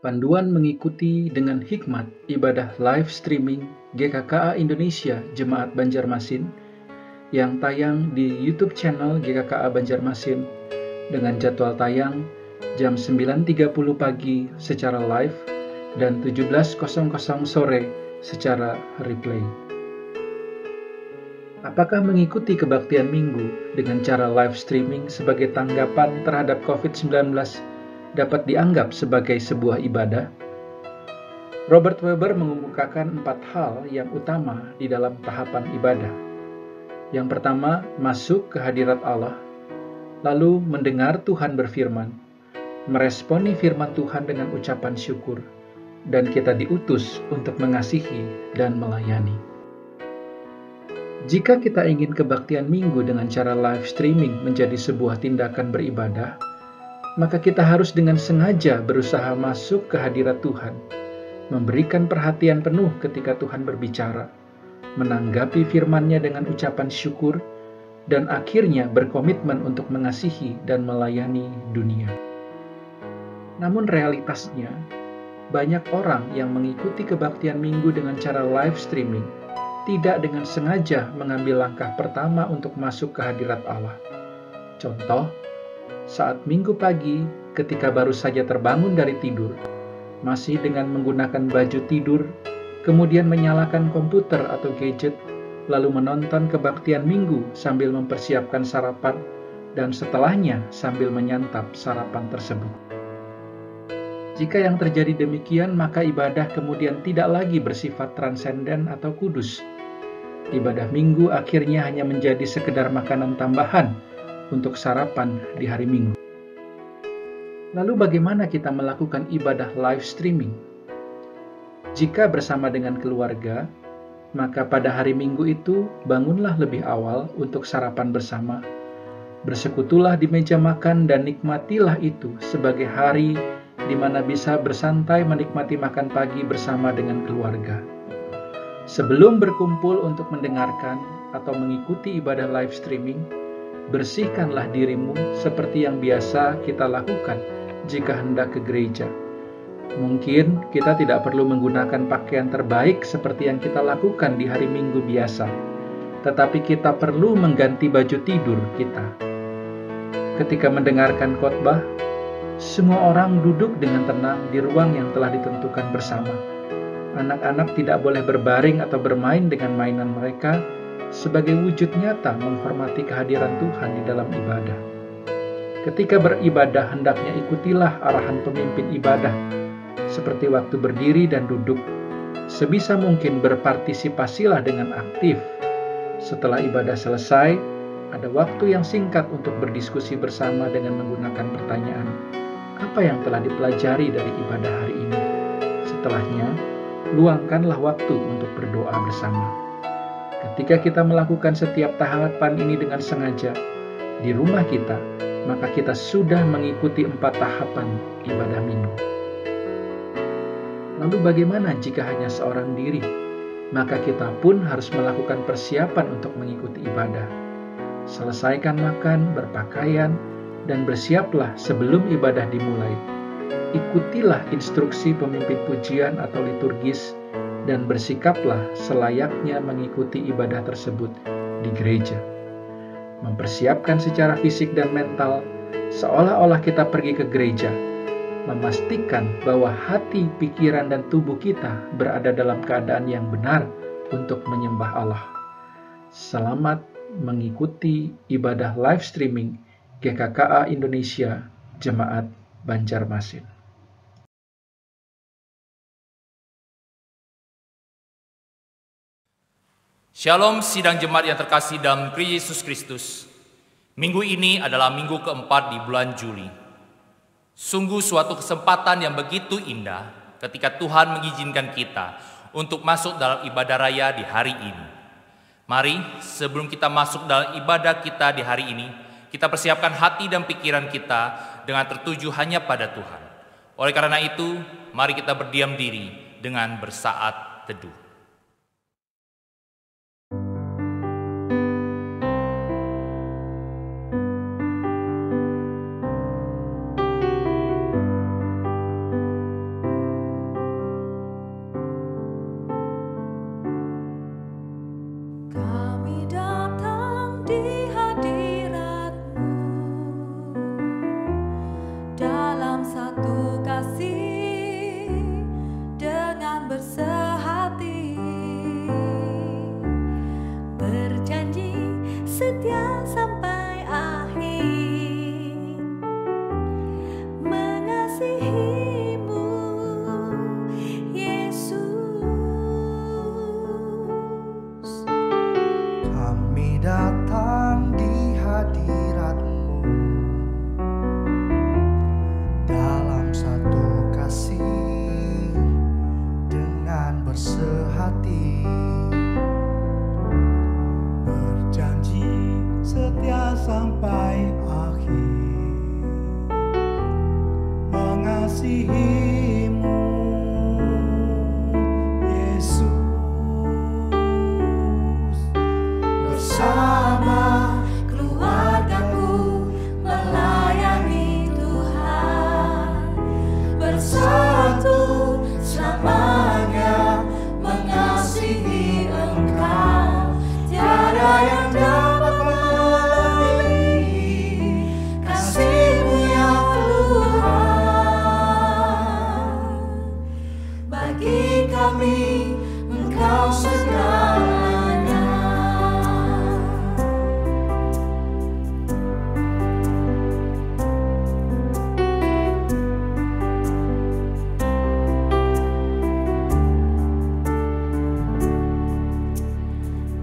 Panduan mengikuti dengan hikmat ibadah live streaming GKKA Indonesia Jemaat Banjarmasin yang tayang di YouTube channel GKKA Banjarmasin dengan jadwal tayang jam 9.30 pagi secara live dan 17.00 sore secara replay. Apakah mengikuti kebaktian minggu dengan cara live streaming sebagai tanggapan terhadap COVID-19 dapat dianggap sebagai sebuah ibadah? Robert Weber mengemukakan 4 hal yang utama di dalam tahapan ibadah. Yang pertama, masuk ke hadirat Allah, lalu mendengar Tuhan berfirman, meresponi firman Tuhan dengan ucapan syukur, dan kita diutus untuk mengasihi dan melayani. Jika kita ingin kebaktian minggu dengan cara live streaming menjadi sebuah tindakan beribadah, maka kita harus dengan sengaja berusaha masuk ke hadirat Tuhan, memberikan perhatian penuh ketika Tuhan berbicara, menanggapi firman-Nya dengan ucapan syukur, dan akhirnya berkomitmen untuk mengasihi dan melayani dunia. Namun realitasnya, banyak orang yang mengikuti kebaktian minggu dengan cara live streaming tidak dengan sengaja mengambil langkah pertama untuk masuk ke hadirat Allah. Contoh, saat minggu pagi ketika baru saja terbangun dari tidur, masih dengan menggunakan baju tidur, kemudian menyalakan komputer atau gadget, lalu menonton kebaktian minggu sambil mempersiapkan sarapan, dan setelahnya sambil menyantap sarapan tersebut. Jika yang terjadi demikian, maka ibadah kemudian tidak lagi bersifat transenden atau kudus. Ibadah minggu akhirnya hanya menjadi sekedar makanan tambahan untuk sarapan di hari Minggu. Lalu bagaimana kita melakukan ibadah live streaming? Jika bersama dengan keluarga, maka pada hari Minggu itu bangunlah lebih awal untuk sarapan bersama. Bersekutulah di meja makan dan nikmatilah itu sebagai hari di mana bisa bersantai menikmati makan pagi bersama dengan keluarga. Sebelum berkumpul untuk mendengarkan atau mengikuti ibadah live streaming, bersihkanlah dirimu seperti yang biasa kita lakukan jika hendak ke gereja. Mungkin kita tidak perlu menggunakan pakaian terbaik seperti yang kita lakukan di hari Minggu biasa, tetapi kita perlu mengganti baju tidur kita. Ketika mendengarkan khotbah, semua orang duduk dengan tenang di ruang yang telah ditentukan bersama. Anak-anak tidak boleh berbaring atau bermain dengan mainan mereka sebagai wujud nyata menghormati kehadiran Tuhan di dalam ibadah. Ketika beribadah, hendaknya ikutilah arahan pemimpin ibadah, seperti waktu berdiri dan duduk. Sebisa mungkin berpartisipasilah dengan aktif. Setelah ibadah selesai, ada waktu yang singkat untuk berdiskusi bersama dengan menggunakan pertanyaan, apa yang telah dipelajari dari ibadah hari ini? Setelahnya, luangkanlah waktu untuk berdoa bersama. Ketika kita melakukan setiap tahapan ini dengan sengaja di rumah kita, maka kita sudah mengikuti 4 tahapan ibadah minggu. Lalu bagaimana jika hanya seorang diri? Maka kita pun harus melakukan persiapan untuk mengikuti ibadah. Selesaikan makan, berpakaian, dan bersiaplah sebelum ibadah dimulai. Ikutilah instruksi pemimpin pujian atau liturgis dan bersikaplah selayaknya mengikuti ibadah tersebut di gereja. Mempersiapkan secara fisik dan mental seolah-olah kita pergi ke gereja. Memastikan bahwa hati, pikiran, dan tubuh kita berada dalam keadaan yang benar untuk menyembah Allah. Selamat mengikuti ibadah live streaming GKKA Indonesia Jemaat Banjarmasin. Shalom sidang jemaat yang terkasih dalam Kristus Kristus. Minggu ini adalah minggu keempat di bulan Juli. Sungguh suatu kesempatan yang begitu indah ketika Tuhan mengizinkan kita untuk masuk dalam ibadah raya di hari ini. Mari sebelum kita masuk dalam ibadah kita di hari ini, kita persiapkan hati dan pikiran kita dengan tertuju hanya pada Tuhan. Oleh karena itu, mari kita berdiam diri dengan bersaat teduh. kami Engkau segalanya.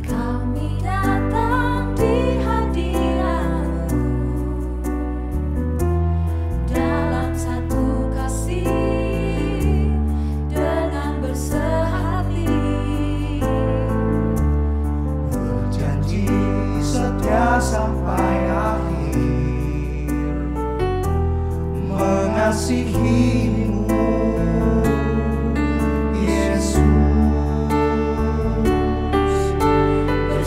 Kami datang di hadirat-Mu dalam satu kasih dengan bersehati, berjanji setia sampai akhir, mengasihi-Mu, Yesus.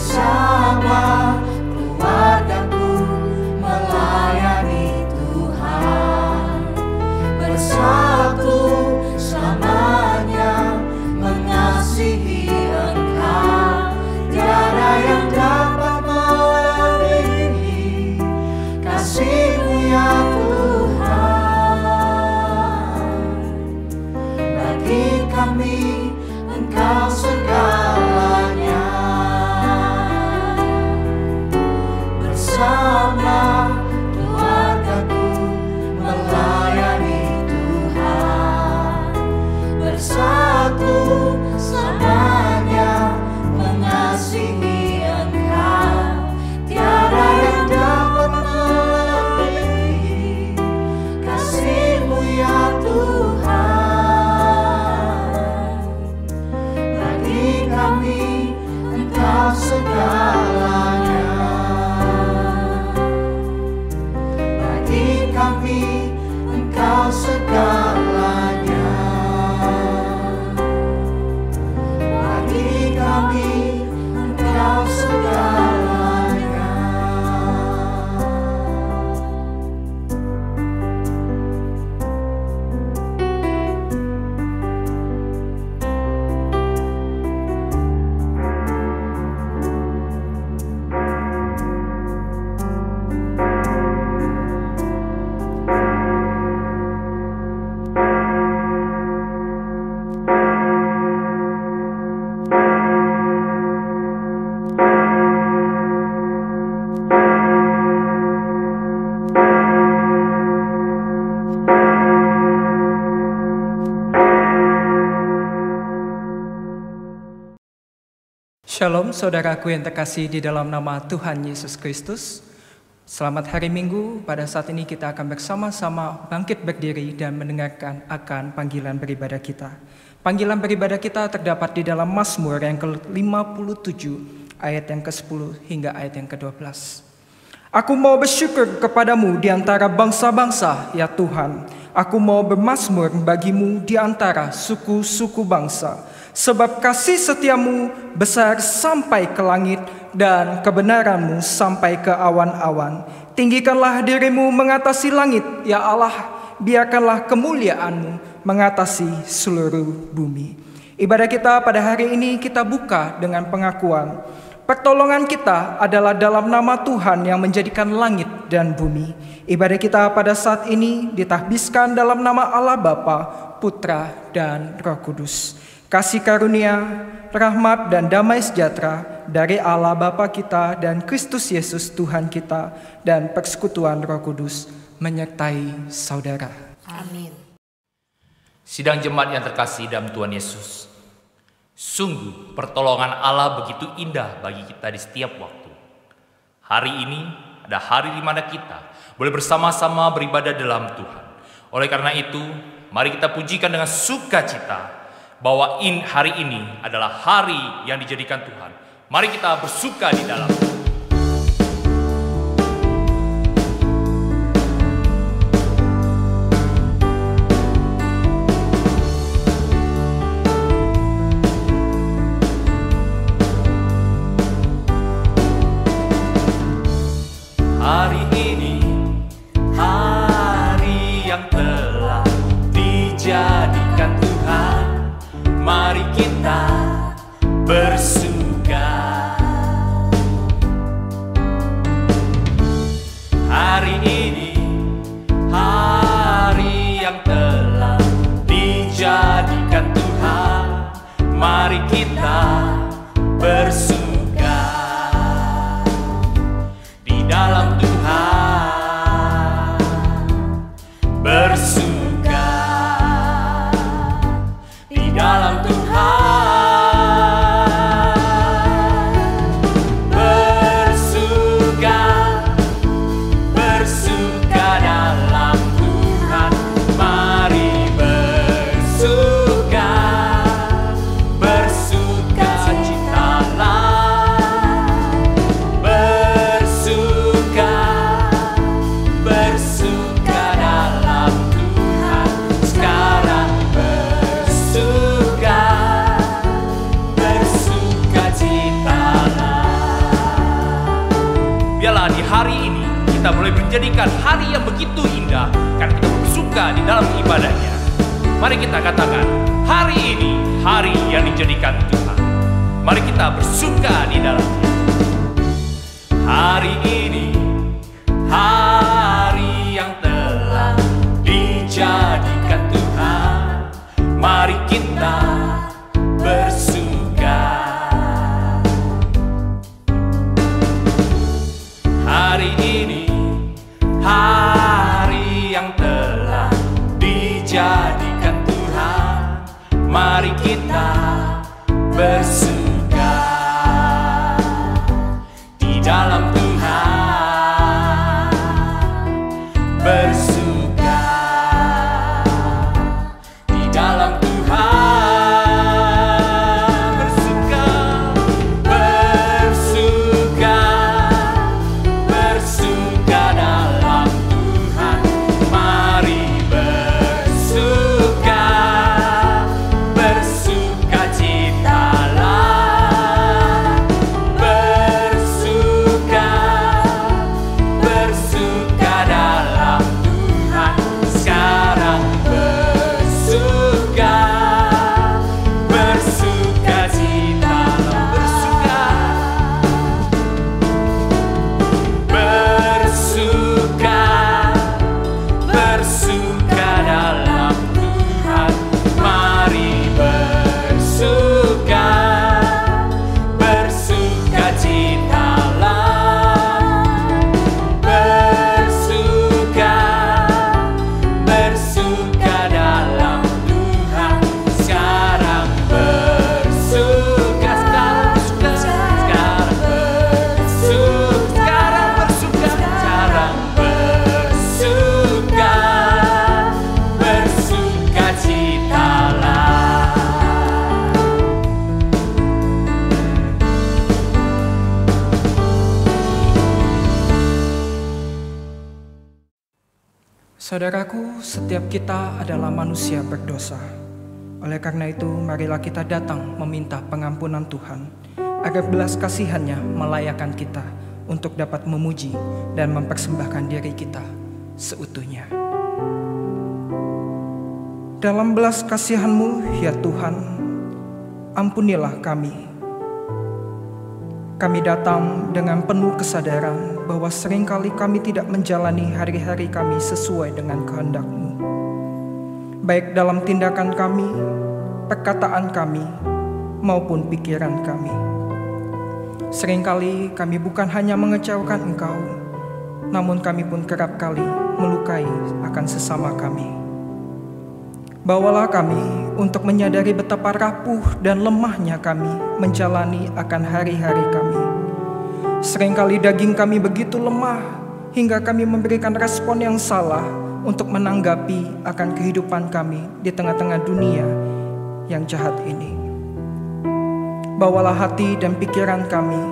bersama keluargaku melayani Tuhan, bersatu selamanya mengasihi Engkau. Tiada yang dapat melebihi kasih-Mu ya Tuhan. Bagi kami Engkau segalanya. Bersama keluargaku melayani Tuhan, bersatu selamanya mengasihi Engkau. Tiada yang dapat melebihi kasih-Mu ya Tuhan. Bagi kami Engkau segalanya. Bagi kami Engkau segalanya. Bagi kami Engkau segalanya. Shalom saudaraku yang terkasih di dalam nama Tuhan Yesus Kristus. Selamat hari Minggu. Pada saat ini kita akan bersama-sama bangkit berdiri dan mendengarkan akan panggilan beribadah kita. Panggilan beribadah kita terdapat di dalam Mazmur yang ke-57 ayat yang ke-10 hingga ayat yang ke-12. Aku mau bersyukur kepadamu di antara bangsa-bangsa, ya Tuhan. Aku mau bermazmur bagimu di antara suku-suku bangsa. Sebab kasih setiamu besar sampai ke langit dan kebenaranmu sampai ke awan-awan. Tinggikanlah dirimu mengatasi langit, ya Allah. Biarkanlah kemuliaanmu mengatasi seluruh bumi. Ibadah kita pada hari ini kita buka dengan pengakuan. Pertolongan kita adalah dalam nama Tuhan yang menjadikan langit dan bumi. Ibadah kita pada saat ini ditahbiskan dalam nama Allah Bapa, Putra, dan Roh Kudus. Kasih karunia, rahmat, dan damai sejahtera dari Allah Bapa kita dan Kristus Yesus Tuhan kita dan persekutuan Roh Kudus menyertai saudara. Amin. Sidang jemaat yang terkasih dalam Tuhan Yesus, sungguh pertolongan Allah begitu indah bagi kita di setiap waktu. Hari ini ada hari di mana kita boleh bersama-sama beribadah dalam Tuhan. Oleh karena itu, mari kita pujikan dengan sukacita bahwa hari ini adalah hari yang dijadikan Tuhan. Mari kita bersuka di dalam. Hari ini, hari yang telah dijadikan Tuhan. Mari kita bersuka. menjadikan hari yang begitu indah karena kita bersuka di dalam ibadahnya. Mari kita katakan, hari ini hari yang dijadikan Tuhan. Mari kita bersuka di dalamnya. Hari ini hari yang telah dijadikan Tuhan. Mari kita bersuka. Hari ini hari yang telah dijadikan Tuhan. Mari kita bersuka di dalam Tuhan. Bersuka di dalam Tuhan. Bersuka, bersuka, bersuka dalam Tuhan. Mari bersuka, bersuka citalah. Bersuka, bersuka dalam Tuhan. Sekarang bersuka, bersuka citalah. Bersuka, bersuka dalam Tuhan. Mari bersuka, bersuka citalah. Bersuka, bersuka dalam Tuhan. Sekarang bersuka, sekarang bersuka, sekarang bersuka, sekarang bersuka, bersuka citalah. Saudaraku, setiap kita adalah manusia berdosa. Oleh karena itu, marilah kita datang meminta pengampunan Tuhan, agar belas kasihan-Nya melayakkan kita untuk dapat memuji dan mempersembahkan diri kita seutuhnya. Dalam belas kasihan-Mu, ya Tuhan, ampunilah kami. Kami datang dengan penuh kesadaran bahwa seringkali kami tidak menjalani hari-hari kami sesuai dengan kehendak-Mu. Baik dalam tindakan kami, perkataan kami, maupun pikiran kami. Seringkali kami bukan hanya mengecewakan Engkau, namun kami pun kerap kali melukai akan sesama kami. Bawalah kami untuk menyadari betapa rapuh dan lemahnya kami menjalani akan hari-hari kami. Seringkali daging kami begitu lemah hingga kami memberikan respon yang salah untuk menanggapi akan kehidupan kami di tengah-tengah dunia yang jahat ini. Bawalah hati dan pikiran kami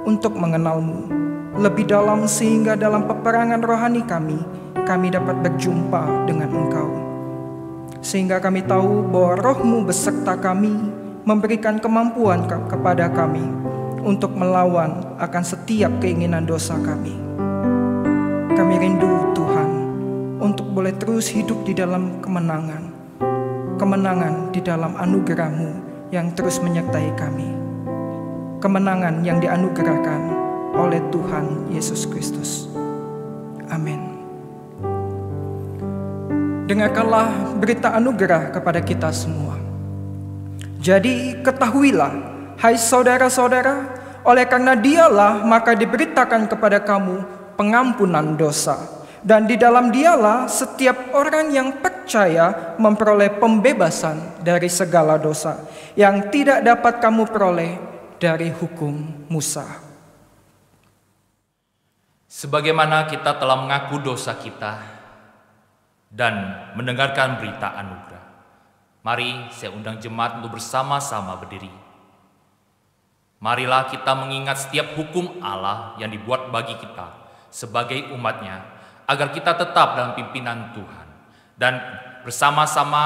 untuk mengenal-Mu lebih dalam sehingga dalam peperangan rohani kami dapat berjumpa dengan Engkau. Sehingga kami tahu bahwa Roh-Mu beserta kami memberikan kemampuan kepada kami untuk melawan akan setiap keinginan dosa kami. Kami rindu Tuhan untuk boleh terus hidup di dalam kemenangan. Kemenangan di dalam anugerah-Mu yang terus menyertai kami. Kemenangan yang dianugerahkan oleh Tuhan Yesus Kristus. Amin. Dengarkanlah berita anugerah kepada kita semua. Jadi ketahuilah, hai saudara-saudara, oleh karena Dialah maka diberitakan kepada kamu pengampunan dosa. Dan di dalam Dialah setiap orang yang percaya memperoleh pembebasan dari segala dosa yang tidak dapat kamu peroleh dari hukum Musa. Sebagaimana kita telah mengaku dosa kita dan mendengarkan berita anugerah, mari saya undang jemaat untuk bersama-sama berdiri. Marilah kita mengingat setiap hukum Allah yang dibuat bagi kita sebagai umat-Nya, agar kita tetap dalam pimpinan Tuhan. Dan bersama-sama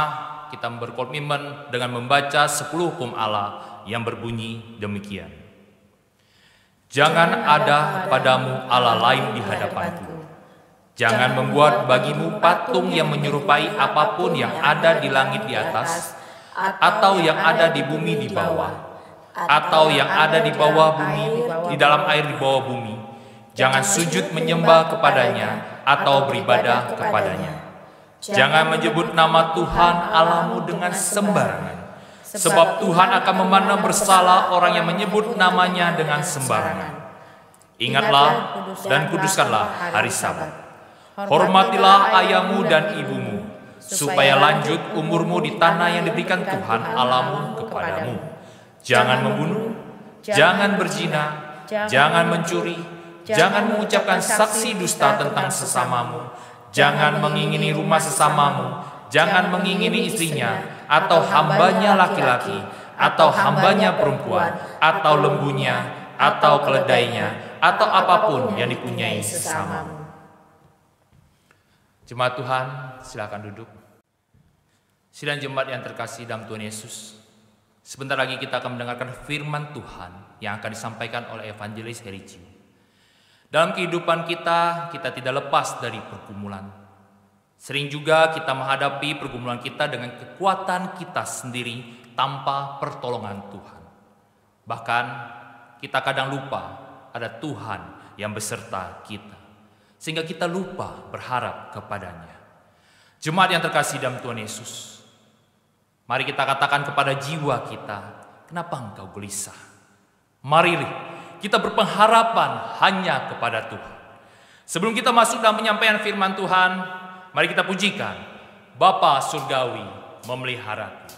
kita berkomitmen dengan membaca 10 hukum Allah yang berbunyi demikian. Jangan ada padamu Allah lain di hadapanku. Jangan membuat bagimu patung yang menyerupai apapun yang ada di langit di atas, atau yang ada di bumi di bawah, atau yang ada di bawah bumi, di dalam air di bawah bumi. Jangan sujud menyembah kepadanya atau beribadah kepadanya. Jangan menyebut nama Tuhan Allahmu dengan sembarangan, sebab Tuhan akan memandang bersalah orang yang menyebut namanya dengan sembarangan. Ingatlah dan kuduskanlah hari Sabat. Hormatilah ayahmu dan ibumu, supaya lanjut umurmu di tanah yang diberikan Tuhan Allahmu kepadamu. Jangan membunuh, jangan berzina, jangan mencuri, jangan mengucapkan saksi dusta tentang sesamamu, jangan mengingini rumah sesamamu, jangan mengingini istrinya, atau hambanya laki-laki, atau hambanya perempuan, atau lembunya, atau keledainya, atau apapun yang dipunyai sesamamu. Jemaat Tuhan, silakan duduk. Sidang jemaat yang terkasih dalam Tuhan Yesus, sebentar lagi kita akan mendengarkan firman Tuhan yang akan disampaikan oleh Evangelis Heri Chiu. Dalam kehidupan kita tidak lepas dari pergumulan. Sering juga kita menghadapi pergumulan kita dengan kekuatan kita sendiri tanpa pertolongan Tuhan. Bahkan kita kadang lupa ada Tuhan yang beserta kita, sehingga kita lupa berharap kepadanya. Jemaat yang terkasih dalam Tuhan Yesus, mari kita katakan kepada jiwa kita, kenapa engkau gelisah? Mari kita berpengharapan hanya kepada Tuhan. Sebelum kita masuk dalam penyampaian firman Tuhan, mari kita pujikan Bapa Surgawi memeliharaku.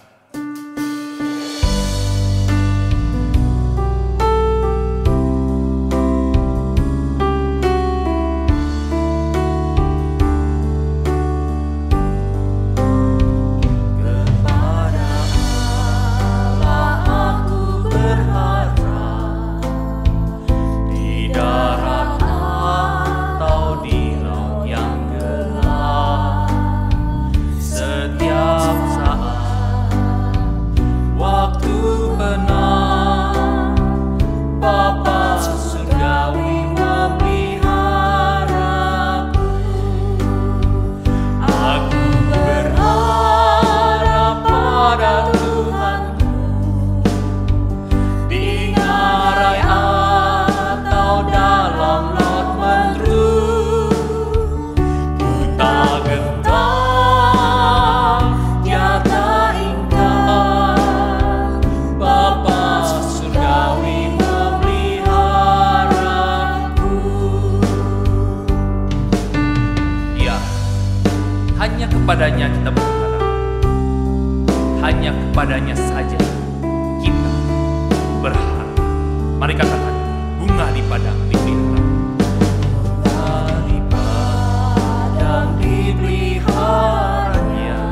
Kepadanya kita berharap, hanya kepadanya saja kita berharap. Mari katakan, bunga di padang dipelihara. Bunga di padang dipeliharanya,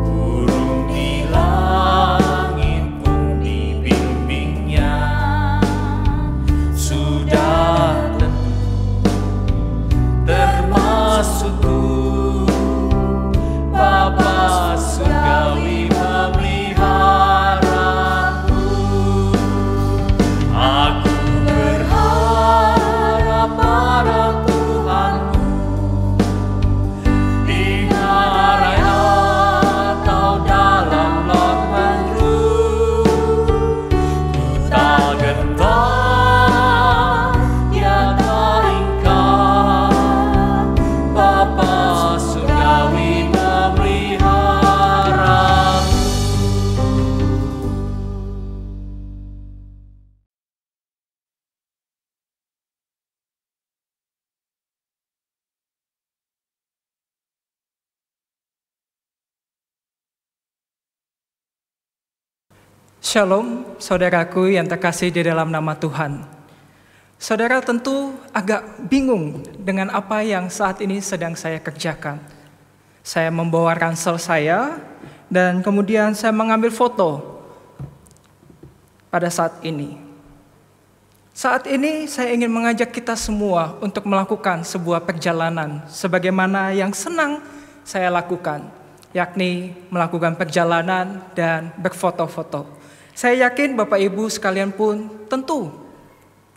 burung di langit pun dibimbingnya. Sudah tentu termasuk Bapa Surgawi memeliharaku. Aku berharap pada Tuhanku, di raya atau dalam lot mendru. Ku tak gentar tiada ingkar, Bapa Surgawi Shalom, saudaraku yang terkasih di dalam nama Tuhan. Saudara tentu agak bingung dengan apa yang saat ini sedang saya kerjakan. Saya membawa ransel saya dan kemudian saya mengambil foto pada saat ini. Saat ini saya ingin mengajak kita semua untuk melakukan sebuah perjalanan sebagaimana yang senang saya lakukan, yakni melakukan perjalanan dan berfoto-foto. Saya yakin Bapak Ibu sekalian pun tentu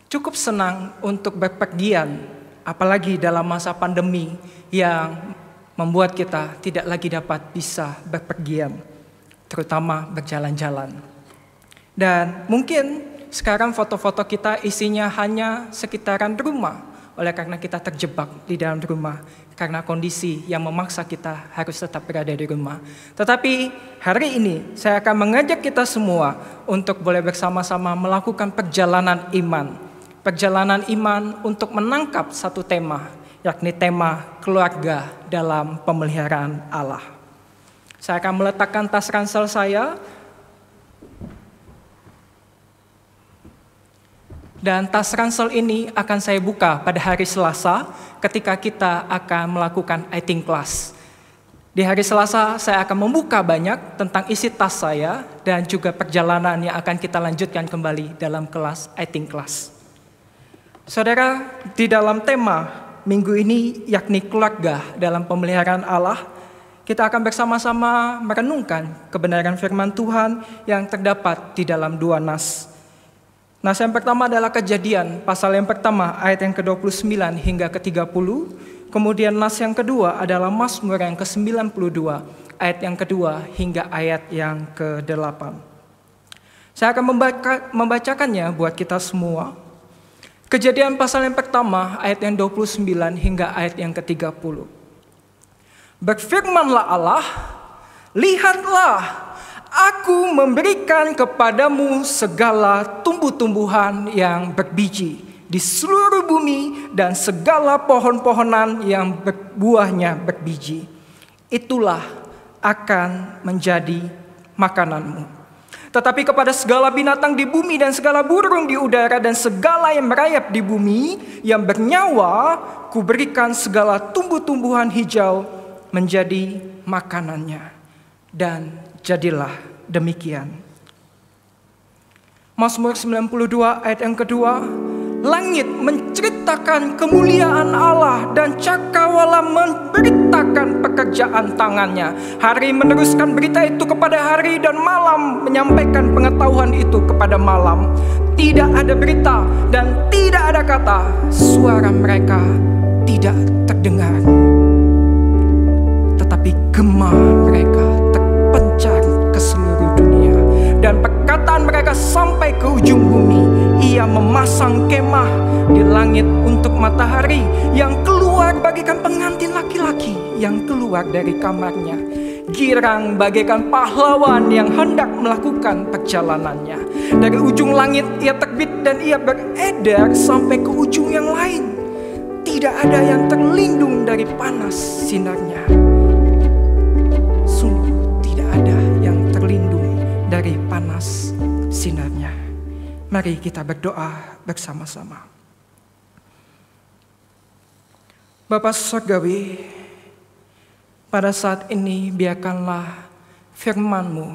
cukup senang untuk berpergian apalagi dalam masa pandemi yang membuat kita tidak lagi dapat bisa berpergian, terutama berjalan-jalan. Dan mungkin sekarang foto-foto kita isinya hanya sekitaran rumah, oleh karena kita terjebak di dalam rumah, karena kondisi yang memaksa kita harus tetap berada di rumah. Tetapi hari ini saya akan mengajak kita semua untuk boleh bersama-sama melakukan perjalanan iman. Perjalanan iman untuk menangkap satu tema, yakni tema keluarga dalam pemeliharaan Allah. Saya akan meletakkan tas ransel saya. Dan tas ransel ini akan saya buka pada hari Selasa ketika kita akan melakukan eating class. Di hari Selasa saya akan membuka banyak tentang isi tas saya dan juga perjalanan yang akan kita lanjutkan kembali dalam kelas eating class. Saudara, di dalam tema minggu ini yakni keluarga dalam pemeliharaan Allah, kita akan bersama-sama merenungkan kebenaran firman Tuhan yang terdapat di dalam 2 nas. Nas yang pertama adalah Kejadian, pasal yang pertama ayat yang ke-29 hingga ke-30. Kemudian nas yang kedua adalah Mazmur yang ke-92, ayat yang kedua hingga ayat yang ke-8. Saya akan membacakannya buat kita semua. Kejadian pasal yang pertama ayat yang 29 hingga ayat yang ke-30. Berfirmanlah Allah, lihatlah, aku memberikan kepadamu segala tumbuh-tumbuhan yang berbiji di seluruh bumi dan segala pohon-pohonan yang buahnya berbiji. Itulah akan menjadi makananmu. Tetapi kepada segala binatang di bumi dan segala burung di udara dan segala yang merayap di bumi yang bernyawa, kuberikan segala tumbuh-tumbuhan hijau menjadi makanannya. Dan jadilah demikian. Mazmur 92 ayat yang kedua, langit menceritakan kemuliaan Allah dan cakrawala memberitakan pekerjaan tangannya. Hari meneruskan berita itu kepada hari dan malam menyampaikan pengetahuan itu kepada malam. Tidak ada berita dan tidak ada kata, suara mereka tidak terdengar. Tetapi gema mereka terpencar ke seluruh dunia dan perkataan mereka sampai ke ujung bumi. Ia memasang kemah di langit untuk matahari yang keluar bagaikan pengantin laki-laki yang keluar dari kamarnya. Girang bagaikan pahlawan yang hendak melakukan perjalanannya. Dari ujung langit ia terbit dan ia beredar sampai ke ujung yang lain. Tidak ada yang terlindung dari panas sinarnya. Sungguh tidak ada yang terlindung dari panas sinarnya. Mari kita berdoa bersama-sama. Bapa Surgawi, pada saat ini biarkanlah firman-Mu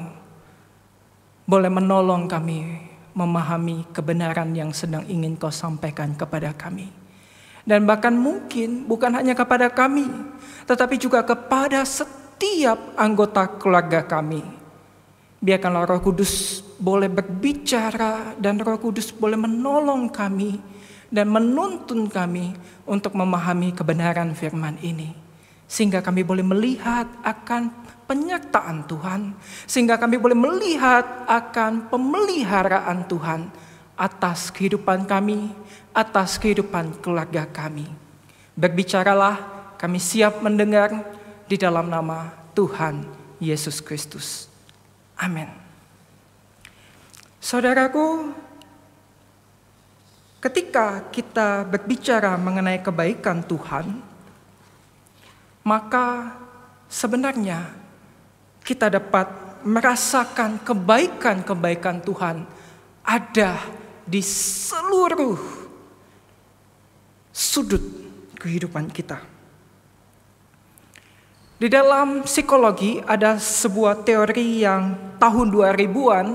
boleh menolong kami memahami kebenaran yang sedang ingin Kau sampaikan kepada kami. Dan bahkan mungkin bukan hanya kepada kami, tetapi juga kepada setiap anggota keluarga kami. Biarkanlah Roh Kudus boleh berbicara dan Roh Kudus boleh menolong kami dan menuntun kami untuk memahami kebenaran firman ini. Sehingga kami boleh melihat akan penyertaan Tuhan. Sehingga kami boleh melihat akan pemeliharaan Tuhan atas kehidupan kami, atas kehidupan keluarga kami. Berbicaralah, kami siap mendengar di dalam nama Tuhan Yesus Kristus. Amin. Saudaraku, ketika kita berbicara mengenai kebaikan Tuhan, maka sebenarnya kita dapat merasakan kebaikan-kebaikan Tuhan ada di seluruh sudut kehidupan kita. Di dalam psikologi ada sebuah teori yang tahun 2000-an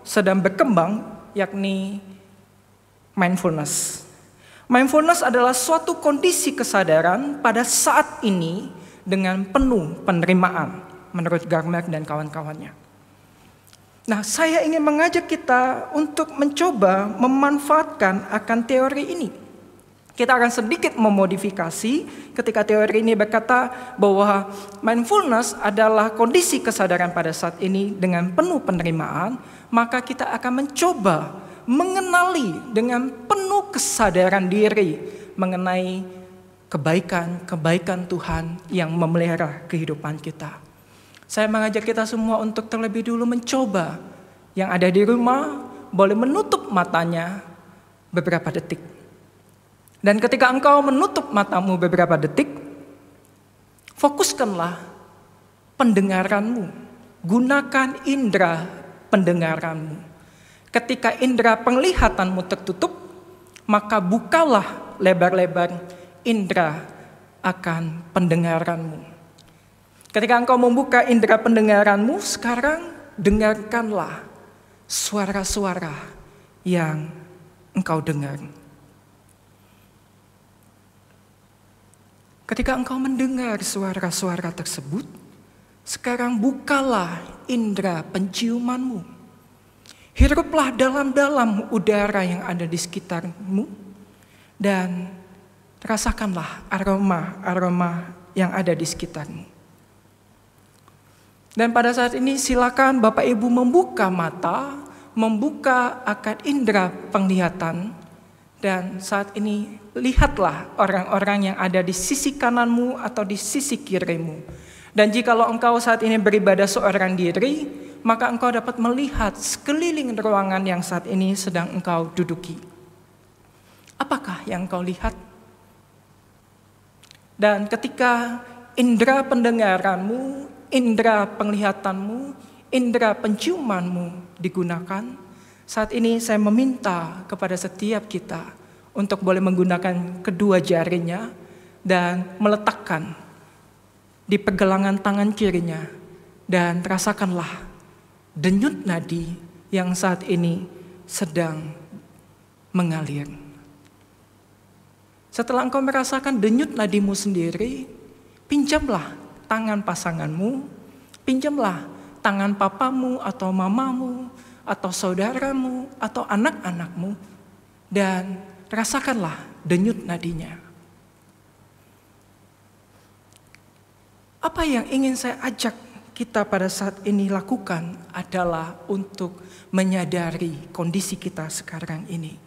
sedang berkembang, yakni mindfulness. Mindfulness adalah suatu kondisi kesadaran pada saat ini dengan penuh penerimaan, menurut Garmer dan kawan-kawannya. Nah, saya ingin mengajak kita untuk mencoba memanfaatkan akan teori ini. Kita akan sedikit memodifikasi ketika teori ini berkata bahwa mindfulness adalah kondisi kesadaran pada saat ini dengan penuh penerimaan, maka kita akan mencoba mengenali dengan penuh kesadaran diri mengenai kebaikan-kebaikan Tuhan yang memelihara kehidupan kita. Saya mengajak kita semua untuk terlebih dulu mencoba, yang ada di rumah boleh menutup matanya beberapa detik. Dan ketika engkau menutup matamu beberapa detik, fokuskanlah pendengaranmu. Gunakan indera pendengaranmu. Ketika indera penglihatanmu tertutup, maka bukalah lebar-lebar indera akan pendengaranmu. Ketika engkau membuka indera pendengaranmu, sekarang dengarkanlah suara-suara yang engkau dengar. Ketika engkau mendengar suara-suara tersebut, sekarang bukalah indera penciumanmu. Hiruplah dalam-dalam udara yang ada di sekitarmu dan rasakanlah aroma-aroma yang ada di sekitarmu. Dan pada saat ini silakan Bapak Ibu membuka mata, membuka akad indera penglihatan, dan saat ini lihatlah orang-orang yang ada di sisi kananmu atau di sisi kirimu. Dan jikalau engkau saat ini beribadah seorang diri, maka engkau dapat melihat sekeliling ruangan yang saat ini sedang engkau duduki. Apakah yang engkau lihat? Dan ketika indera pendengaranmu, indera penglihatanmu, indera penciumanmu digunakan, saat ini saya meminta kepada setiap kita untuk boleh menggunakan kedua jarinya dan meletakkan di pergelangan tangan kirinya dan rasakanlah denyut nadi yang saat ini sedang mengalir. Setelah engkau merasakan denyut nadimu sendiri, pinjamlah tangan pasanganmu, pinjamlah tangan papamu atau mamamu, atau saudaramu, atau anak-anakmu, dan rasakanlah denyut nadinya. Apa yang ingin saya ajak kita pada saat ini lakukan adalah untuk menyadari kondisi kita sekarang ini.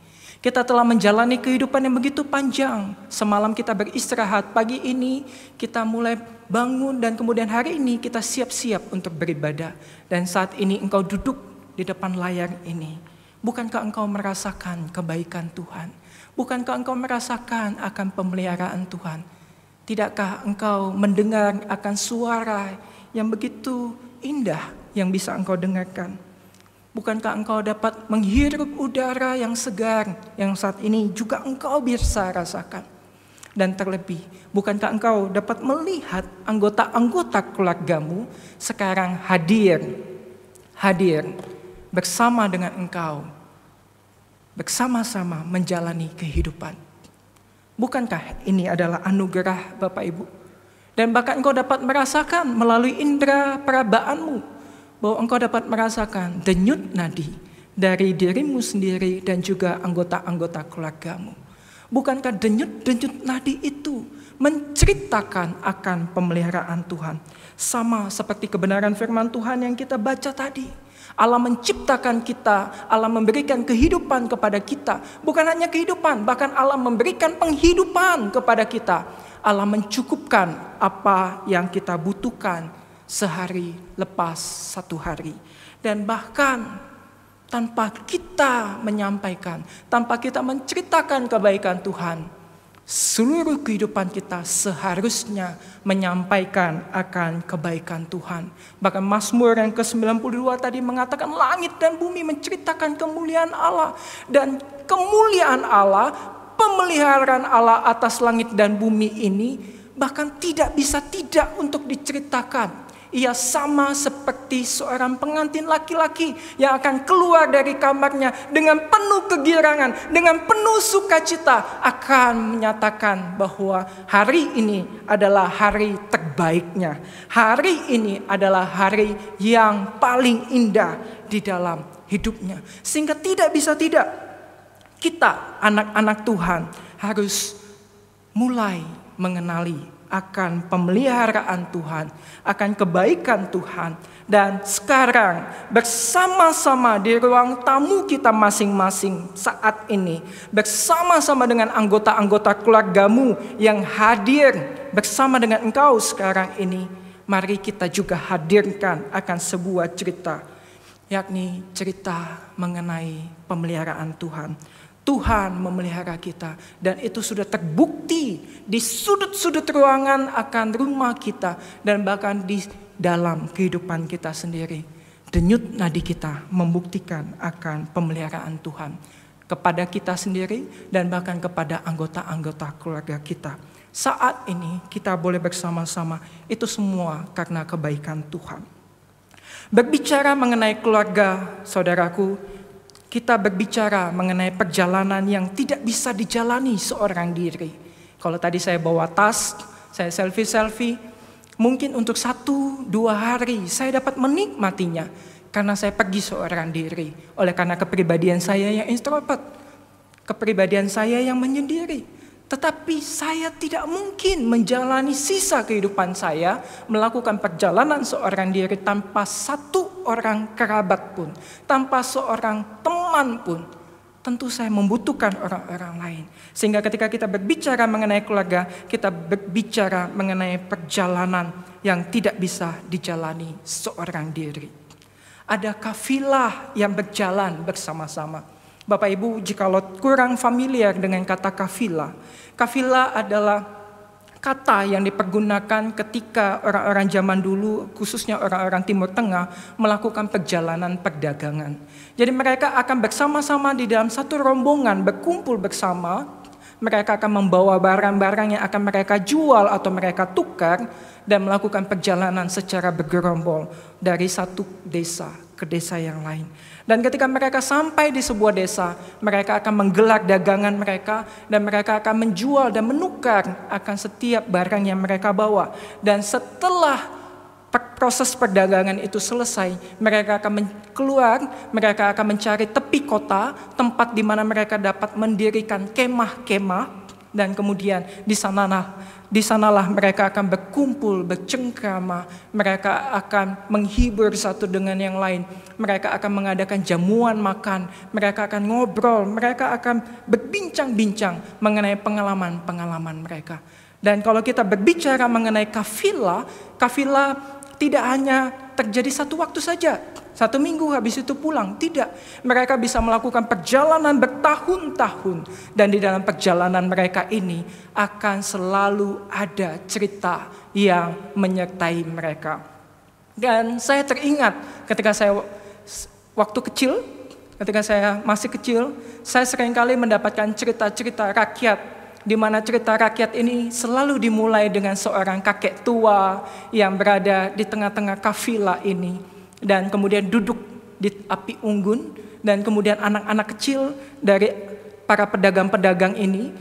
Kita telah menjalani kehidupan yang begitu panjang. Semalam kita beristirahat, pagi ini kita mulai bangun, dan kemudian hari ini kita siap-siap untuk beribadah. Dan saat ini engkau duduk di depan layar ini. Bukankah engkau merasakan kebaikan Tuhan? Bukankah engkau merasakan akan pemeliharaan Tuhan? Tidakkah engkau mendengar akan suara yang begitu indah yang bisa engkau dengarkan? Bukankah engkau dapat menghirup udara yang segar yang saat ini juga engkau bisa rasakan? Dan terlebih, bukankah engkau dapat melihat anggota-anggota keluargamu sekarang hadir bersama dengan engkau, bersama-sama menjalani kehidupan? Bukankah ini adalah anugerah Bapak Ibu? Dan bahkan engkau dapat merasakan melalui indera perabaanmu, bahwa engkau dapat merasakan denyut nadi dari dirimu sendiri dan juga anggota-anggota keluargamu. Bukankah denyut-denyut nadi itu menceritakan akan pemeliharaan Tuhan? Sama seperti kebenaran firman Tuhan yang kita baca tadi. Allah menciptakan kita, Allah memberikan kehidupan kepada kita. Bukan hanya kehidupan, bahkan Allah memberikan penghidupan kepada kita. Allah mencukupkan apa yang kita butuhkan sehari lepas satu hari. Dan bahkan tanpa kita menyampaikan, tanpa kita menceritakan kebaikan Tuhan, seluruh kehidupan kita seharusnya menyampaikan akan kebaikan Tuhan. Bahkan Mazmur yang ke-92 tadi mengatakan langit dan bumi menceritakan kemuliaan Allah. Dan kemuliaan Allah, pemeliharaan Allah atas langit dan bumi ini bahkan tidak bisa tidak untuk diceritakan. Ia sama seperti seorang pengantin laki-laki yang akan keluar dari kamarnya dengan penuh kegirangan, dengan penuh sukacita akan menyatakan bahwa hari ini adalah hari terbaiknya. Hari ini adalah hari yang paling indah di dalam hidupnya. Sehingga tidak bisa tidak kita anak-anak Tuhan harus mulai mengenali akan pemeliharaan Tuhan, akan kebaikan Tuhan. Dan sekarang bersama-sama di ruang tamu kita masing-masing saat ini, bersama-sama dengan anggota-anggota keluargamu yang hadir bersama dengan engkau sekarang ini, mari kita juga hadirkan akan sebuah cerita, yakni cerita mengenai pemeliharaan Tuhan. Tuhan memelihara kita, dan itu sudah terbukti di sudut-sudut ruangan akan rumah kita dan bahkan di dalam kehidupan kita sendiri. Denyut nadi kita membuktikan akan pemeliharaan Tuhan kepada kita sendiri dan bahkan kepada anggota-anggota keluarga kita. Saat ini kita boleh bersama-sama, itu semua karena kebaikan Tuhan. Berbicara mengenai keluarga, saudaraku, kita berbicara mengenai perjalanan yang tidak bisa dijalani seorang diri. Kalau tadi saya bawa tas, saya selfie-selfie, mungkin untuk 1-2 hari saya dapat menikmatinya karena saya pergi seorang diri. Oleh karena kepribadian saya yang introvert, kepribadian saya yang menyendiri. Tetapi saya tidak mungkin menjalani sisa kehidupan saya melakukan perjalanan seorang diri tanpa satu orang kerabat pun, tanpa seorang teman pun. Tentu saya membutuhkan orang-orang lain. Sehingga ketika kita berbicara mengenai keluarga, kita berbicara mengenai perjalanan yang tidak bisa dijalani seorang diri. Ada kafilah yang berjalan bersama-sama. Bapak Ibu, jikalau kurang familiar dengan kata kafilah, kafilah adalah kata yang dipergunakan ketika orang-orang zaman dulu, khususnya orang-orang Timur Tengah, melakukan perjalanan perdagangan. Jadi mereka akan bersama-sama di dalam satu rombongan, berkumpul bersama. Mereka akan membawa barang-barang yang akan mereka jual atau mereka tukar dan melakukan perjalanan secara bergerombol dari satu desa ke desa yang lain. Dan ketika mereka sampai di sebuah desa, mereka akan menggelar dagangan mereka dan mereka akan menjual dan menukar akan setiap barang yang mereka bawa. Dan setelah proses perdagangan itu selesai, mereka akan keluar, mereka akan mencari tepi kota, tempat di mana mereka dapat mendirikan kemah-kemah, dan kemudian di sanalah mereka akan berkumpul, bercengkrama, mereka akan menghibur satu dengan yang lain, mereka akan mengadakan jamuan makan, mereka akan ngobrol, mereka akan berbincang-bincang mengenai pengalaman-pengalaman mereka. Dan kalau kita berbicara mengenai kafilah tidak hanya terjadi satu waktu saja, 1 minggu habis itu pulang. Tidak, mereka bisa melakukan perjalanan bertahun-tahun. Dan di dalam perjalanan mereka ini akan selalu ada cerita yang menyertai mereka. Dan saya teringat ketika saya waktu kecil, ketika saya masih kecil, saya seringkali mendapatkan cerita-cerita rakyat, di mana cerita rakyat ini selalu dimulai dengan seorang kakek tua yang berada di tengah-tengah kafilah ini. Dan kemudian duduk di api unggun, dan kemudian anak-anak kecil dari para pedagang-pedagang ini,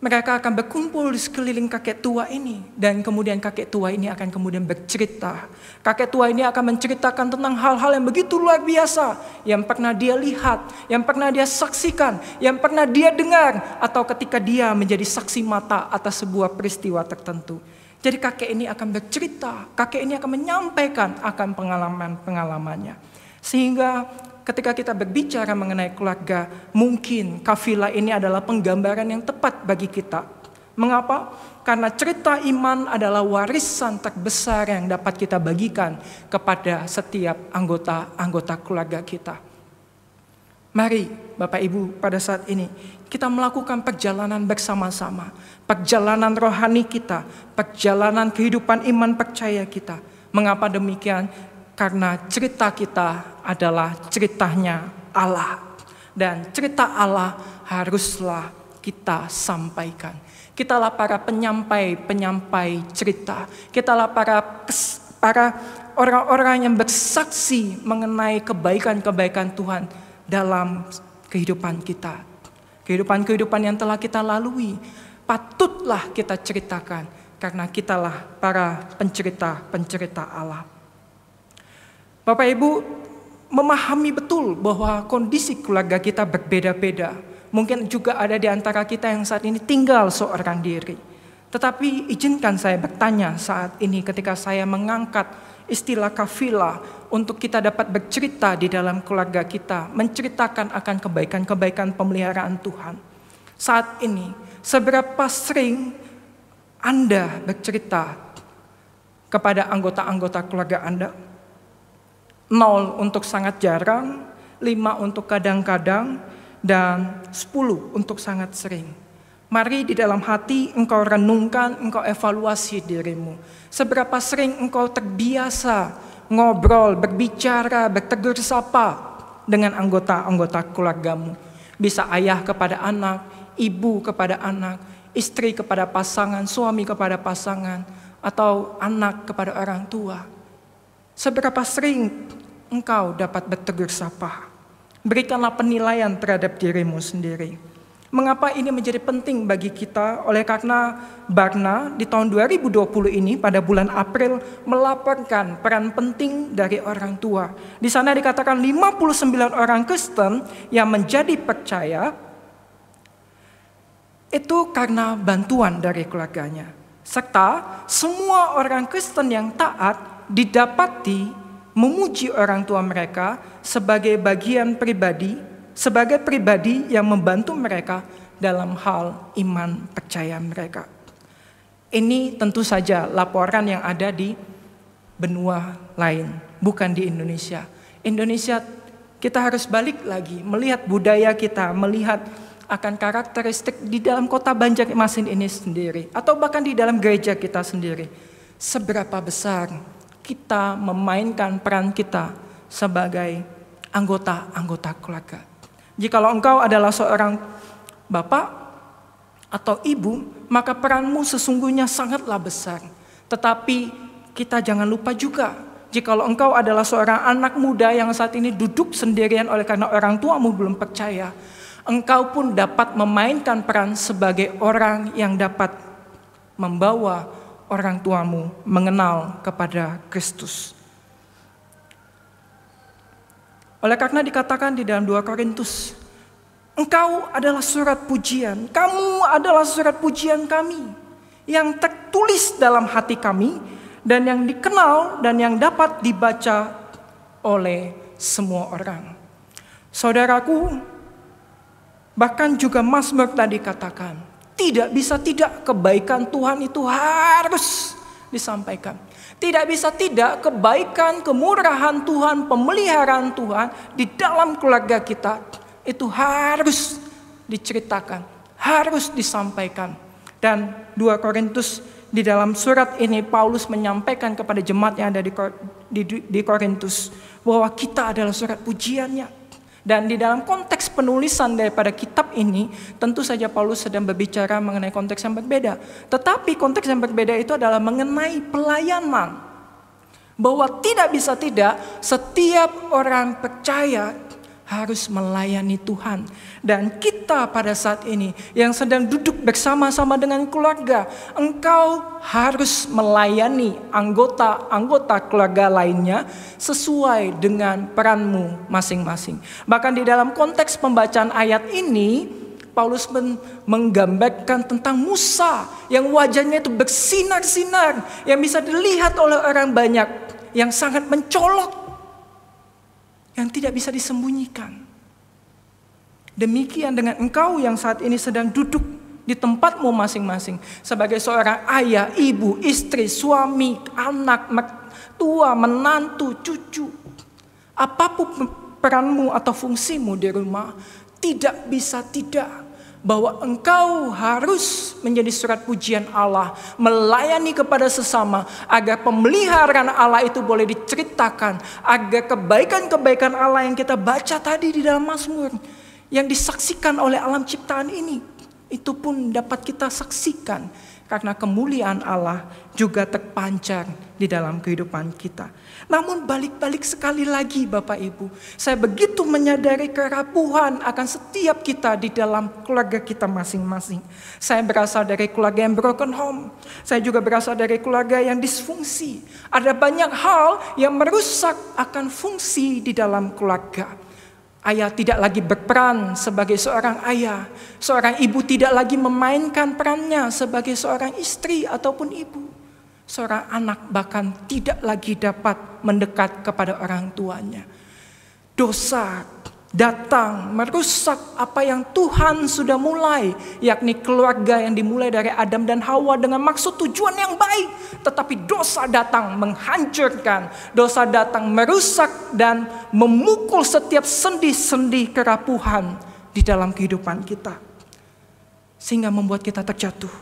mereka akan berkumpul di sekeliling kakek tua ini. Dan kemudian kakek tua ini akan kemudian bercerita. Kakek tua ini akan menceritakan tentang hal-hal yang begitu luar biasa, yang pernah dia lihat, yang pernah dia saksikan, yang pernah dia dengar, atau ketika dia menjadi saksi mata atas sebuah peristiwa tertentu. Jadi kakek ini akan bercerita, kakek ini akan menyampaikan akan pengalaman-pengalamannya. Sehingga ketika kita berbicara mengenai keluarga, mungkin kafilah ini adalah penggambaran yang tepat bagi kita. Mengapa? Karena cerita iman adalah warisan terbesar yang dapat kita bagikan kepada setiap anggota keluarga kita. Mari Bapak Ibu, pada saat ini kita melakukan perjalanan bersama-sama. Perjalanan rohani kita, perjalanan kehidupan iman percaya kita. Mengapa demikian? Karena cerita kita adalah ceritanya Allah. Dan cerita Allah haruslah kita sampaikan. Kitalah para penyampai cerita. Kitalah para orang-orang yang bersaksi mengenai kebaikan-kebaikan Tuhan dalam kehidupan kita. Kehidupan-kehidupan yang telah kita lalui, patutlah kita ceritakan. Karena kitalah para pencerita Allah. Bapak Ibu memahami betul bahwa kondisi keluarga kita berbeda-beda. Mungkin juga ada di antara kita yang saat ini tinggal seorang diri. Tetapi izinkan saya bertanya saat ini ketika saya mengangkat istilah kafilah untuk kita dapat bercerita di dalam keluarga kita, menceritakan akan kebaikan-kebaikan pemeliharaan Tuhan. Saat ini, seberapa sering Anda bercerita kepada anggota-anggota keluarga Anda? 0 untuk sangat jarang, 5 untuk kadang-kadang, dan 10 untuk sangat sering. Mari di dalam hati engkau renungkan, engkau evaluasi dirimu. Seberapa sering engkau terbiasa ngobrol, berbicara, bertegur sapa dengan anggota-anggota keluargamu. Bisa ayah kepada anak, ibu kepada anak, istri kepada pasangan, suami kepada pasangan, atau anak kepada orang tua. Seberapa sering engkau dapat bertegur sapa? Berikanlah penilaian terhadap dirimu sendiri. Mengapa ini menjadi penting bagi kita? Oleh karena Barna di tahun 2020 ini pada bulan April melaporkan peran penting dari orang tua. Di sana dikatakan 59 orang Kristen yang menjadi percaya itu karena bantuan dari keluarganya. Serta semua orang Kristen yang taat didapati memuji orang tua mereka sebagai bagian pribadi, sebagai pribadi yang membantu mereka dalam hal iman percaya mereka. Ini tentu saja laporan yang ada di benua lain, bukan di Indonesia. Indonesia kita harus balik lagi, melihat budaya kita, melihat akan karakteristik di dalam kota Banjarmasin ini sendiri, atau bahkan di dalam gereja kita sendiri. Seberapa besar kita memainkan peran kita sebagai anggota-anggota keluarga. Jikalau engkau adalah seorang bapak atau ibu, maka peranmu sesungguhnya sangatlah besar. Tetapi kita jangan lupa juga, jikalau engkau adalah seorang anak muda yang saat ini duduk sendirian oleh karena orang tuamu belum percaya, engkau pun dapat memainkan peran sebagai orang yang dapat membawa orang tuamu mengenal kepada Kristus. Oleh karena dikatakan di dalam 2 Korintus, engkau adalah surat pujian, kamu adalah surat pujian kami, yang tertulis dalam hati kami, dan yang dikenal dan yang dapat dibaca oleh semua orang. Saudaraku, bahkan juga Mazmur tadi katakan, tidak bisa tidak kebaikan Tuhan itu harus disampaikan. Tidak bisa tidak kebaikan, kemurahan Tuhan, pemeliharaan Tuhan di dalam keluarga kita itu harus diceritakan, harus disampaikan. Dan 2 Korintus di dalam surat ini Paulus menyampaikan kepada jemaat yang ada di Korintus bahwa kita adalah surat pujiannya. Dan di dalam konteks penulisan daripada kitab ini, tentu saja Paulus sedang berbicara mengenai konteks yang berbeda. Tetapi konteks yang berbeda itu adalah mengenai pelayanan. Bahwa tidak bisa tidak, setiap orang percaya harus melayani Tuhan. Dan kita pada saat ini yang sedang duduk bersama-sama dengan keluarga, engkau harus melayani anggota-anggota keluarga lainnya sesuai dengan peranmu masing-masing. Bahkan di dalam konteks pembacaan ayat ini, Paulus menggambarkan tentang Musa yang wajahnya itu bersinar-sinar, yang bisa dilihat oleh orang banyak, yang sangat mencolok, yang tidak bisa disembunyikan. Demikian dengan engkau yang saat ini sedang duduk di tempatmu masing-masing sebagai seorang ayah, ibu, istri, suami, anak, mertua, menantu, cucu. Apapun peranmu atau fungsimu di rumah, tidak bisa tidak bahwa engkau harus menjadi surat pujian Allah, melayani kepada sesama agar pemeliharaan Allah itu boleh diceritakan, agar kebaikan-kebaikan Allah yang kita baca tadi di dalam Mazmur yang disaksikan oleh alam ciptaan ini, itu pun dapat kita saksikan karena kemuliaan Allah juga terpancar di dalam kehidupan kita. Namun balik-balik sekali lagi Bapak Ibu, saya begitu menyadari kerapuhan akan setiap kita di dalam keluarga kita masing-masing. Saya berasal dari keluarga yang broken home, saya juga berasal dari keluarga yang disfungsi. Ada banyak hal yang merusak akan fungsi di dalam keluarga. Ayah tidak lagi berperan sebagai seorang ayah. Seorang ibu tidak lagi memainkan perannya sebagai seorang istri ataupun ibu. Seorang anak bahkan tidak lagi dapat mendekat kepada orang tuanya. Dosa datang merusak apa yang Tuhan sudah mulai, yakni keluarga yang dimulai dari Adam dan Hawa dengan maksud tujuan yang baik. Tetapi dosa datang menghancurkan, dosa datang merusak dan memukul setiap sendi-sendi kerapuhan di dalam kehidupan kita. Sehingga membuat kita terjatuh.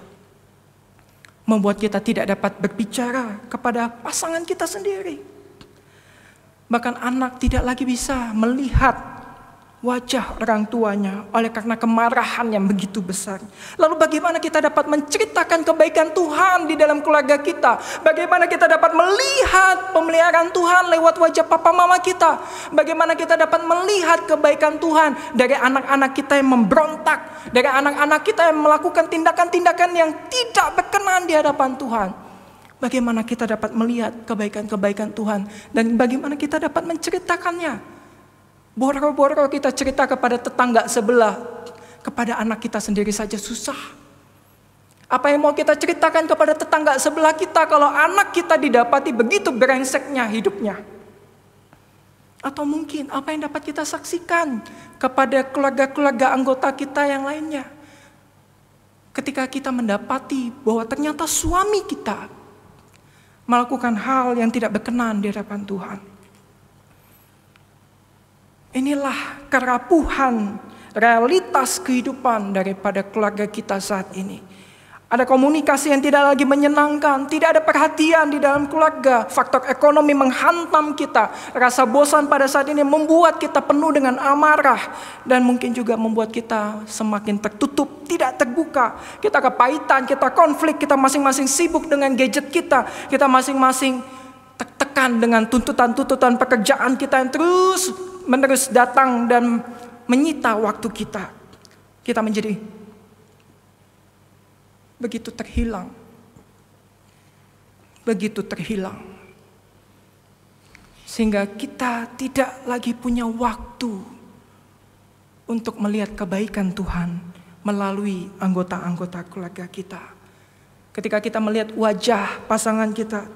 Membuat kita tidak dapat berbicara kepada pasangan kita sendiri. Bahkan anak tidak lagi bisa melihat wajah orang tuanya oleh karena kemarahan yang begitu besar. Lalu bagaimana kita dapat menceritakan kebaikan Tuhan di dalam keluarga kita? Bagaimana kita dapat melihat pemeliharaan Tuhan lewat wajah papa mama kita? Bagaimana kita dapat melihat kebaikan Tuhan dari anak-anak kita yang memberontak, dari anak-anak kita yang melakukan tindakan-tindakan yang tidak berkenan di hadapan Tuhan? Bagaimana kita dapat melihat kebaikan-kebaikan Tuhan dan bagaimana kita dapat menceritakannya? Boro-boro kita cerita kepada tetangga sebelah, kepada anak kita sendiri saja susah. Apa yang mau kita ceritakan kepada tetangga sebelah kita kalau anak kita didapati begitu brengseknya hidupnya? Atau mungkin apa yang dapat kita saksikan kepada keluarga-keluarga anggota kita yang lainnya? Ketika kita mendapati bahwa ternyata suami kita melakukan hal yang tidak berkenan di hadapan Tuhan. Inilah kerapuhan realitas kehidupan daripada keluarga kita saat ini. Ada komunikasi yang tidak lagi menyenangkan, tidak ada perhatian di dalam keluarga. Faktor ekonomi menghantam kita. Rasa bosan pada saat ini membuat kita penuh dengan amarah. Dan mungkin juga membuat kita semakin tertutup, tidak terbuka. Kita kepahitan, kita konflik, kita masing-masing sibuk dengan gadget kita. Kita masing-masing tertekan dengan tuntutan-tuntutan pekerjaan kita yang terus menerus datang dan menyita waktu kita. Kita menjadi begitu terhilang. Begitu terhilang. Sehingga kita tidak lagi punya waktu untuk melihat kebaikan Tuhan melalui anggota-anggota keluarga kita. Ketika kita melihat wajah pasangan kita,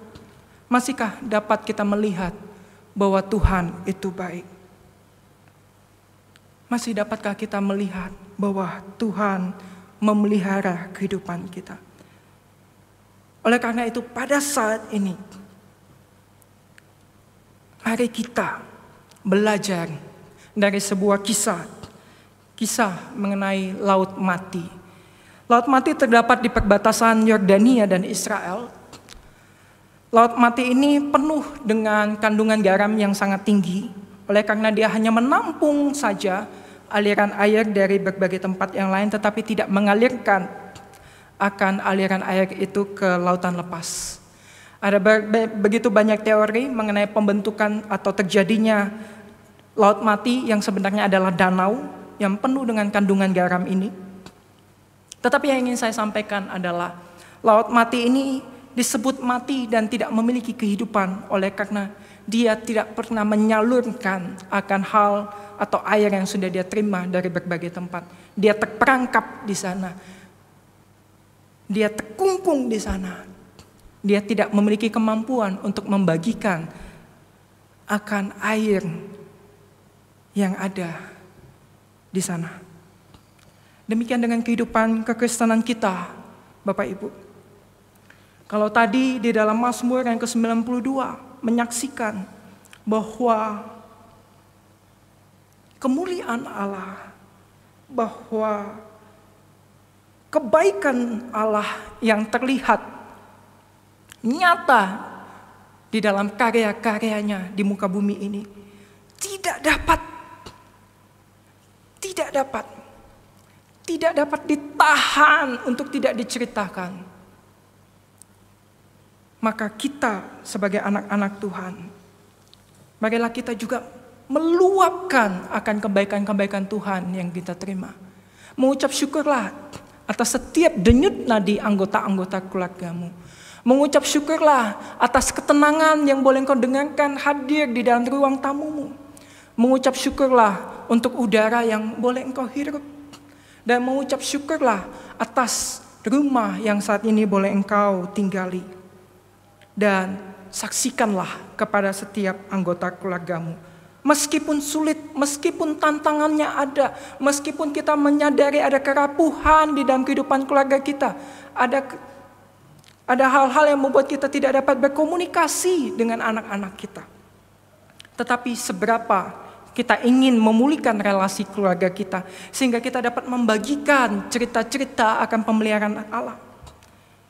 masihkah dapat kita melihat bahwa Tuhan itu baik? Masih dapatkah kita melihat bahwa Tuhan memelihara kehidupan kita? Oleh karena itu pada saat ini, mari kita belajar dari sebuah kisah mengenai Laut Mati. Laut Mati terdapat di perbatasan Yordania dan Israel. Laut Mati ini penuh dengan kandungan garam yang sangat tinggi. Oleh karena dia hanya menampung saja aliran air dari berbagai tempat yang lain, tetapi tidak mengalirkan akan aliran air itu ke lautan lepas. Ada begitu banyak teori mengenai pembentukan atau terjadinya Laut Mati yang sebenarnya adalah danau yang penuh dengan kandungan garam ini. Tetapi yang ingin saya sampaikan adalah Laut Mati ini disebut mati dan tidak memiliki kehidupan oleh karena dia tidak pernah menyalurkan akan hal atau air yang sudah dia terima dari berbagai tempat. Dia terperangkap di sana. Dia terkungkung di sana. Dia tidak memiliki kemampuan untuk membagikan akan air yang ada di sana. Demikian dengan kehidupan kekristenan kita, Bapak Ibu. Kalau tadi di dalam Mazmur yang ke-92 menyaksikan bahwa kemuliaan Allah, bahwa kebaikan Allah yang terlihat nyata di dalam karya-karyanya di muka bumi ini tidak dapat ditahan untuk tidak diceritakan. Maka kita sebagai anak-anak Tuhan, marilah kita juga meluapkan akan kebaikan-kebaikan Tuhan yang kita terima. Mengucap syukurlah atas setiap denyut nadi anggota-anggota keluargamu. Mengucap syukurlah atas ketenangan yang boleh kau dengarkan hadir di dalam ruang tamumu. Mengucap syukurlah untuk udara yang boleh engkau hirup. Dan mengucap syukurlah atas rumah yang saat ini boleh engkau tinggali. Dan saksikanlah kepada setiap anggota keluargamu. Meskipun sulit, meskipun tantangannya ada, meskipun kita menyadari ada kerapuhan di dalam kehidupan keluarga kita, ada hal-hal yang membuat kita tidak dapat berkomunikasi dengan anak-anak kita. Tetapi seberapa kita ingin memulihkan relasi keluarga kita, sehingga kita dapat membagikan cerita-cerita akan pemeliharaan Allah.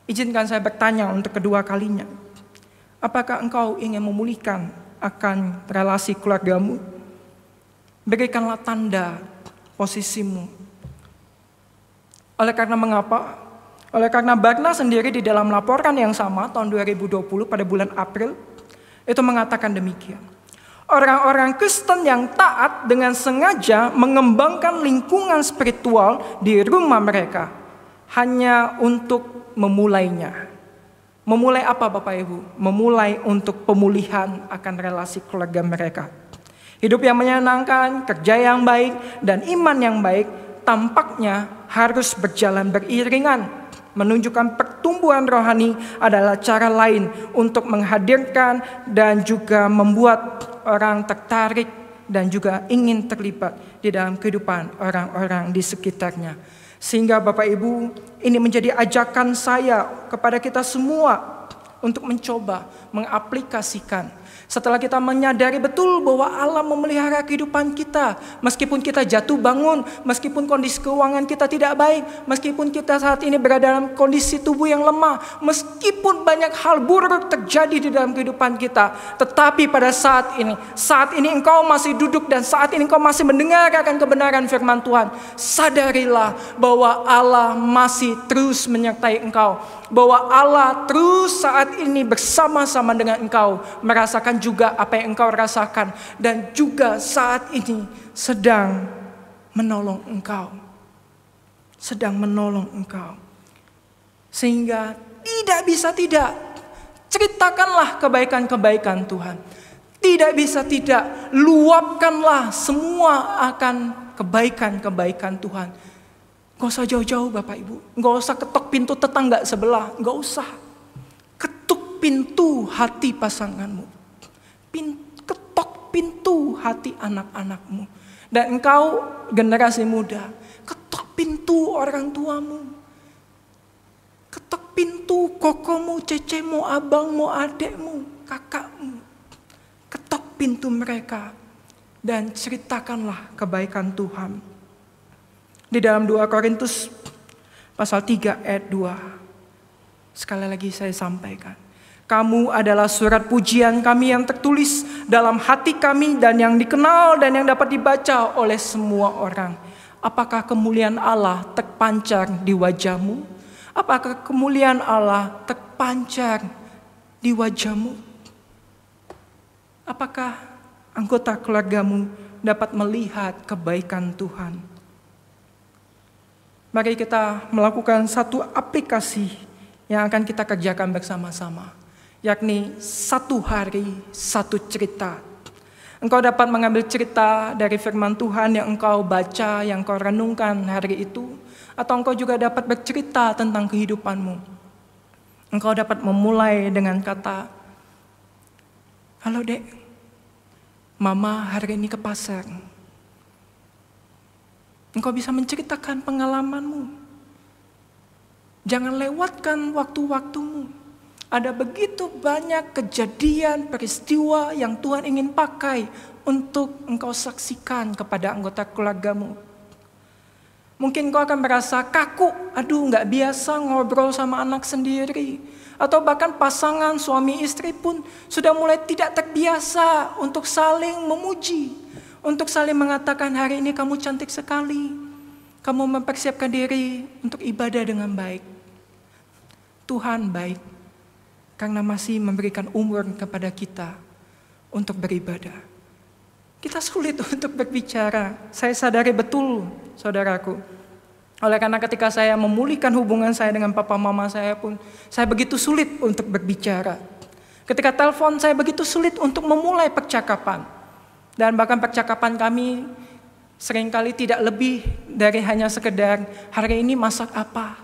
Izinkan saya bertanya untuk kedua kalinya. Apakah engkau ingin memulihkan akan relasi keluargamu? Berikanlah tanda posisimu. Oleh karena mengapa? Oleh karena Barna sendiri di dalam laporan yang sama tahun 2020 pada bulan April itu mengatakan demikian. Orang-orang Kristen yang taat dengan sengaja mengembangkan lingkungan spiritual di rumah mereka hanya untuk memulainya. Memulai apa Bapak Ibu? Memulai untuk pemulihan akan relasi keluarga mereka. Hidup yang menyenangkan, kerja yang baik, dan iman yang baik tampaknya harus berjalan beriringan. Menunjukkan pertumbuhan rohani adalah cara lain untuk menghadirkan dan juga membuat orang tertarik dan juga ingin terlibat di dalam kehidupan orang-orang di sekitarnya. Sehingga Bapak Ibu, ini menjadi ajakan saya kepada kita semua untuk mencoba mengaplikasikan. Setelah kita menyadari betul bahwa Allah memelihara kehidupan kita, meskipun kita jatuh bangun, meskipun kondisi keuangan kita tidak baik, meskipun kita saat ini berada dalam kondisi tubuh yang lemah, meskipun banyak hal buruk terjadi di dalam kehidupan kita, tetapi pada saat ini engkau masih duduk dan saat ini engkau masih mendengarkan kebenaran firman Tuhan, sadarilah bahwa Allah masih terus menyertai engkau, bahwa Allah terus saat ini bersama-sama dengan engkau, merasakan juga apa yang engkau rasakan, dan juga saat ini sedang menolong engkau. Sehingga tidak bisa tidak, ceritakanlah kebaikan-kebaikan Tuhan. Tidak bisa tidak, luapkanlah semua akan kebaikan-kebaikan Tuhan. Gak usah jauh-jauh Bapak Ibu, gak usah ketok pintu tetangga sebelah, gak usah. Ketuk pintu hati pasanganmu, ketok pintu hati anak-anakmu. Dan engkau generasi muda, ketok pintu orang tuamu, ketok pintu kokomu, cecemu, abangmu, adekmu, kakakmu. Ketok pintu mereka dan ceritakanlah kebaikan Tuhan. Di dalam 2 Korintus pasal 3 ayat 2, sekali lagi saya sampaikan. Kamu adalah surat pujian kami yang tertulis dalam hati kami dan yang dikenal dan yang dapat dibaca oleh semua orang. Apakah kemuliaan Allah terpancar di wajahmu? Apakah kemuliaan Allah terpancar di wajahmu? Apakah anggota keluargamu dapat melihat kebaikan Tuhan? Mari kita melakukan satu aplikasi yang akan kita kerjakan bersama-sama, yakni 1 hari 1 cerita. Engkau dapat mengambil cerita dari firman Tuhan yang engkau baca, yang engkau renungkan hari itu, atau engkau juga dapat bercerita tentang kehidupanmu. Engkau dapat memulai dengan kata, "Halo Dek, Mama hari ini ke pasar." Engkau bisa menceritakan pengalamanmu. Jangan lewatkan waktu-waktumu. Ada begitu banyak kejadian, peristiwa yang Tuhan ingin pakai untuk engkau saksikan kepada anggota keluargamu. Mungkin engkau akan merasa kaku, aduh gak biasa ngobrol sama anak sendiri. Atau bahkan pasangan suami istri pun sudah mulai tidak terbiasa untuk saling memuji. Untuk saling mengatakan, hari ini kamu cantik sekali. Kamu mempersiapkan diri untuk ibadah dengan baik. Tuhan baik, karena masih memberikan umur kepada kita untuk beribadah. Kita sulit untuk berbicara. Saya sadari betul, saudaraku. Oleh karena ketika saya memulihkan hubungan saya dengan papa mama saya pun, saya begitu sulit untuk berbicara. Ketika telepon, saya begitu sulit untuk memulai percakapan. Dan bahkan percakapan kami seringkali tidak lebih dari hanya sekedar hari ini masak apa,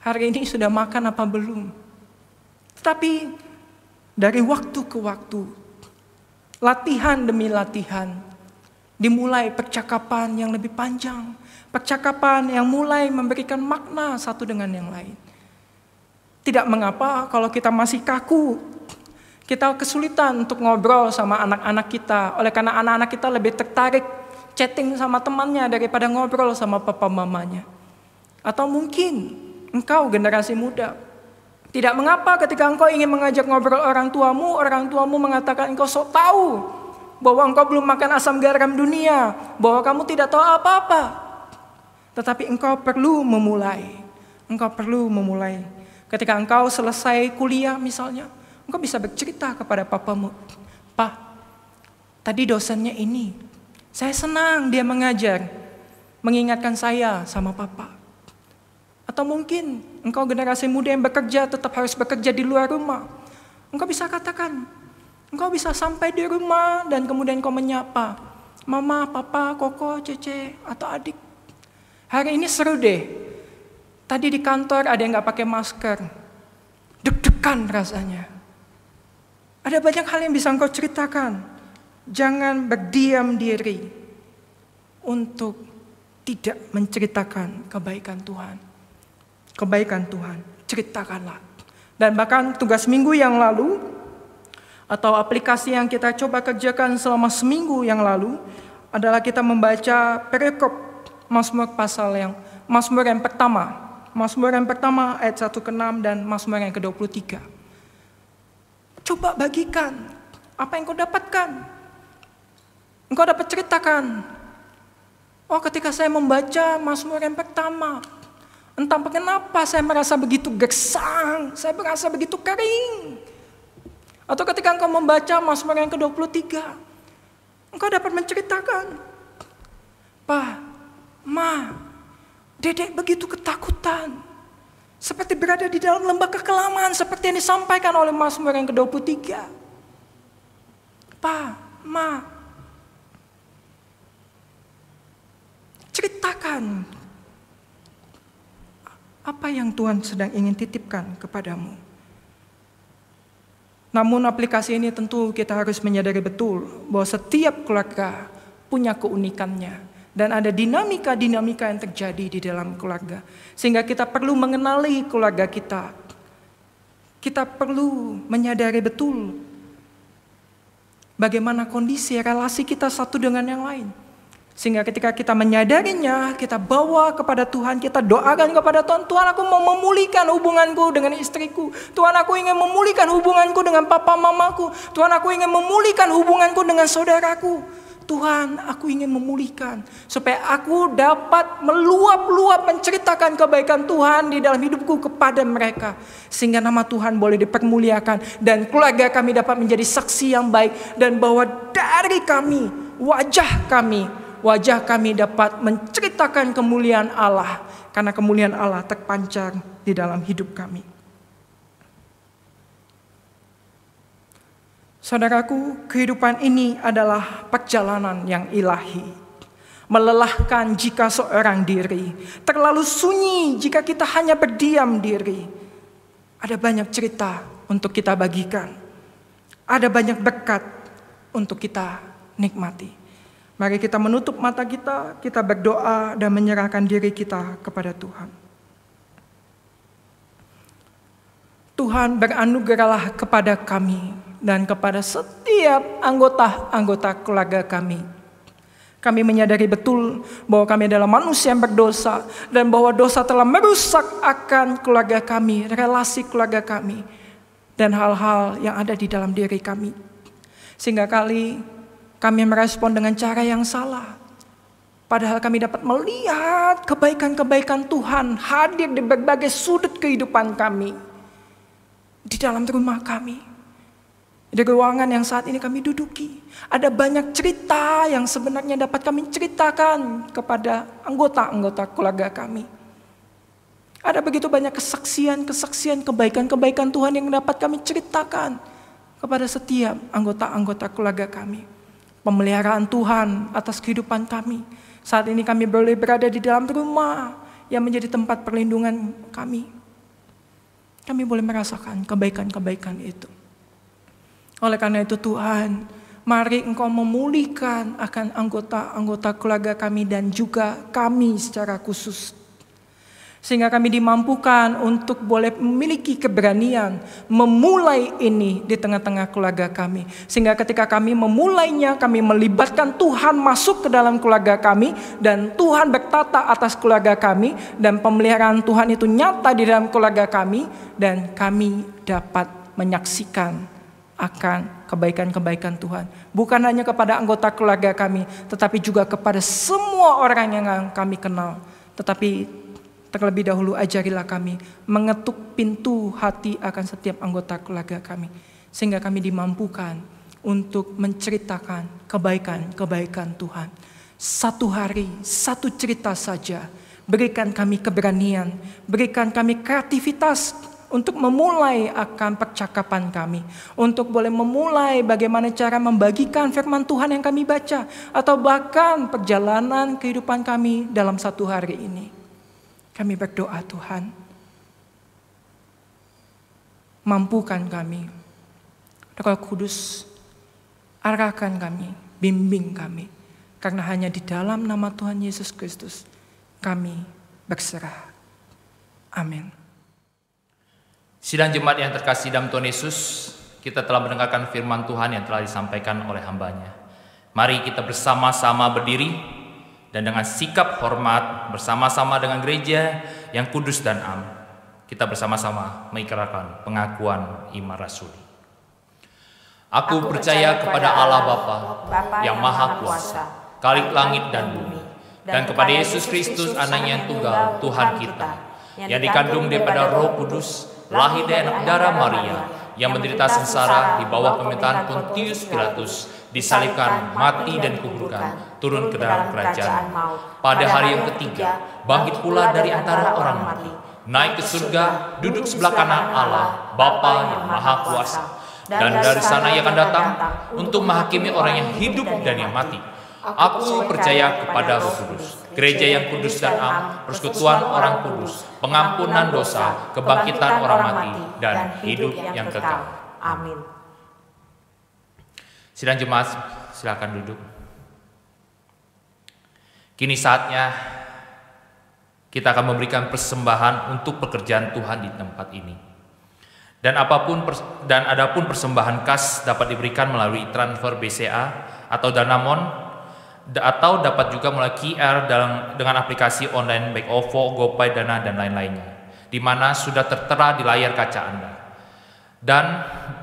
hari ini sudah makan apa belum. Tetapi dari waktu ke waktu, latihan demi latihan, dimulai percakapan yang lebih panjang, percakapan yang mulai memberikan makna satu dengan yang lain. Tidak mengapa kalau kita masih kaku, kita kesulitan untuk ngobrol sama anak-anak kita, oleh karena anak-anak kita lebih tertarik chatting sama temannya daripada ngobrol sama papa mamanya. Atau mungkin engkau generasi muda, tidak mengapa ketika engkau ingin mengajak ngobrol orang tuamu mengatakan engkau sok tahu, bahwa engkau belum makan asam garam dunia, bahwa kamu tidak tahu apa-apa. Tetapi engkau perlu memulai. Ketika engkau selesai kuliah misalnya, engkau bisa bercerita kepada papamu, "Pak, tadi dosennya ini, saya senang dia mengajar, mengingatkan saya sama papa." Atau mungkin engkau generasi muda yang bekerja tetap harus bekerja di luar rumah. Engkau bisa katakan, engkau bisa sampai di rumah dan kemudian engkau menyapa, "Mama, papa, koko, cece, atau adik. Hari ini seru deh. Tadi di kantor ada yang gak pakai masker. Deg-degan rasanya." Ada banyak hal yang bisa engkau ceritakan. Jangan berdiam diri untuk tidak menceritakan kebaikan Tuhan. Kebaikan Tuhan, ceritakanlah. Dan bahkan tugas minggu yang lalu, atau aplikasi yang kita coba kerjakan selama seminggu yang lalu, adalah kita membaca perikop Mazmur Mazmur yang pertama ayat 1 ke 6 dan Mazmur yang ke-23. Coba bagikan apa yang kau dapatkan. Engkau dapat ceritakan, "Oh, ketika saya membaca Mazmur yang pertama, entah kenapa saya merasa begitu gersang, saya merasa begitu kering." Atau ketika engkau membaca Mazmur yang ke-23, engkau dapat menceritakan, "Pak, Ma, Dedek begitu ketakutan, seperti berada di dalam lembah kekelaman," seperti yang disampaikan oleh Mazmur yang ke-23. "Pa, Ma, ceritakan apa yang Tuhan sedang ingin titipkan kepadamu." Namun aplikasi ini tentu kita harus menyadari betul bahwa setiap keluarga punya keunikannya. Dan ada dinamika-dinamika yang terjadi di dalam keluarga. Sehingga kita perlu mengenali keluarga kita. Kita perlu menyadari betul bagaimana kondisi relasi kita satu dengan yang lain. Sehingga ketika kita menyadarinya, kita bawa kepada Tuhan, kita doakan kepada Tuhan, "Tuhan, aku mau memulihkan hubunganku dengan istriku. Tuhan, aku ingin memulihkan hubunganku dengan papa mamaku. Tuhan, aku ingin memulihkan hubunganku dengan saudaraku. Tuhan, aku ingin memulihkan supaya aku dapat meluap-luap menceritakan kebaikan Tuhan di dalam hidupku kepada mereka. Sehingga nama Tuhan boleh dipermuliakan dan keluarga kami dapat menjadi saksi yang baik. Dan bahwa dari kami, wajah kami dapat menceritakan kemuliaan Allah. Karena kemuliaan Allah terpancar di dalam hidup kami. Saudaraku, kehidupan ini adalah perjalanan yang ilahi. Melelahkan jika seorang diri, terlalu sunyi jika kita hanya berdiam diri. Ada banyak cerita untuk kita bagikan. Ada banyak berkat untuk kita nikmati. Mari kita menutup mata kita berdoa dan menyerahkan diri kita kepada Tuhan. Tuhan, beranugerahlah kepada kami dan kepada setiap anggota keluarga kami. Kami menyadari betul bahwa kami adalah manusia yang berdosa dan bahwa dosa telah merusak akan keluarga kami, relasi keluarga kami, dan hal-hal yang ada di dalam diri kami. Sehingga kami merespon dengan cara yang salah. Padahal kami dapat melihat kebaikan-kebaikan Tuhan hadir di berbagai sudut kehidupan kami. Di dalam rumah kami. Di ruangan yang saat ini kami duduki. Ada banyak cerita yang sebenarnya dapat kami ceritakan kepada anggota-anggota keluarga kami. Ada begitu banyak kesaksian kebaikan-kebaikan Tuhan yang dapat kami ceritakan kepada setiap anggota-anggota keluarga kami. pemeliharaan Tuhan atas kehidupan kami. Saat ini kami boleh berada di dalam rumah yang menjadi tempat perlindungan kami. Kami boleh merasakan kebaikan-kebaikan itu. Oleh karena itu Tuhan, mari Engkau memulihkan akan anggota-anggota keluarga kami dan juga kami secara khusus. Sehingga kami dimampukan untuk boleh memiliki keberanian memulai ini di tengah-tengah keluarga kami. Sehingga ketika kami memulainya, kami melibatkan Tuhan masuk ke dalam keluarga kami. Dan Tuhan bertata atas keluarga kami. Dan pemeliharaan Tuhan itu nyata di dalam keluarga kami. Dan kami dapat menyaksikan akan kebaikan-kebaikan Tuhan. Bukan hanya kepada anggota keluarga kami, tetapi juga kepada semua orang yang kami kenal. Tetapi terlebih dahulu ajarilah kami mengetuk pintu hati akan setiap anggota keluarga kami. Sehingga kami dimampukan untuk menceritakan kebaikan-kebaikan Tuhan. Satu hari, satu cerita saja. Berikan kami keberanian, berikan kami kreativitas untuk memulai akan percakapan kami. Untuk boleh memulai bagaimana cara membagikan firman Tuhan yang kami baca. Atau bahkan perjalanan kehidupan kami dalam satu hari ini. Kami berdoa Tuhan, mampukan kami, Roh Kudus, arahkan kami, bimbing kami. Karena hanya di dalam nama Tuhan Yesus Kristus kami berserah. Amin. Sidang jemaat yang terkasih dalam Tuhan Yesus, kita telah mendengarkan firman Tuhan yang telah disampaikan oleh hamba-Nya. Mari kita bersama-sama berdiri dan dengan sikap hormat bersama-sama dengan gereja yang kudus dan am, kita bersama-sama mengikrarkan pengakuan iman rasuli. Aku percaya kepada Allah Bapa yang Maha Kuasa, Khalik langit dan bumi, dan kepada Yesus Kristus Anaknya yang tunggal, Tuhan kita, yang dikandung daripada Roh Kudus, lahir dari anak darah Maria, yang menderita sengsara di bawah pemerintahan Pontius Pilatus, disalibkan, mati dan dikuburkan, turun ke dalam kerajaan maut. Pada hari yang ketiga, bangkit pula dari antara orang mati, naik ke surga, duduk sebelah kanan Allah, Bapa yang Maha Kuasa. Dan dari sana Ia akan datang untuk menghakimi orang yang hidup dan yang mati. Aku percaya kepada Roh Kudus, gereja yang kudus dan am, persekutuan orang kudus, pengampunan dosa, kebangkitan orang mati, dan hidup yang kekal. Amin. Sidang jemaat, silakan duduk. Kini saatnya kita akan memberikan persembahan untuk pekerjaan Tuhan di tempat ini. Dan adapun persembahan kas dapat diberikan melalui transfer BCA atau Danamon, atau dapat juga melalui QR dengan aplikasi online baik OVO, GoPay, Dana, dan lain-lainnya, di mana sudah tertera di layar kaca Anda. Dan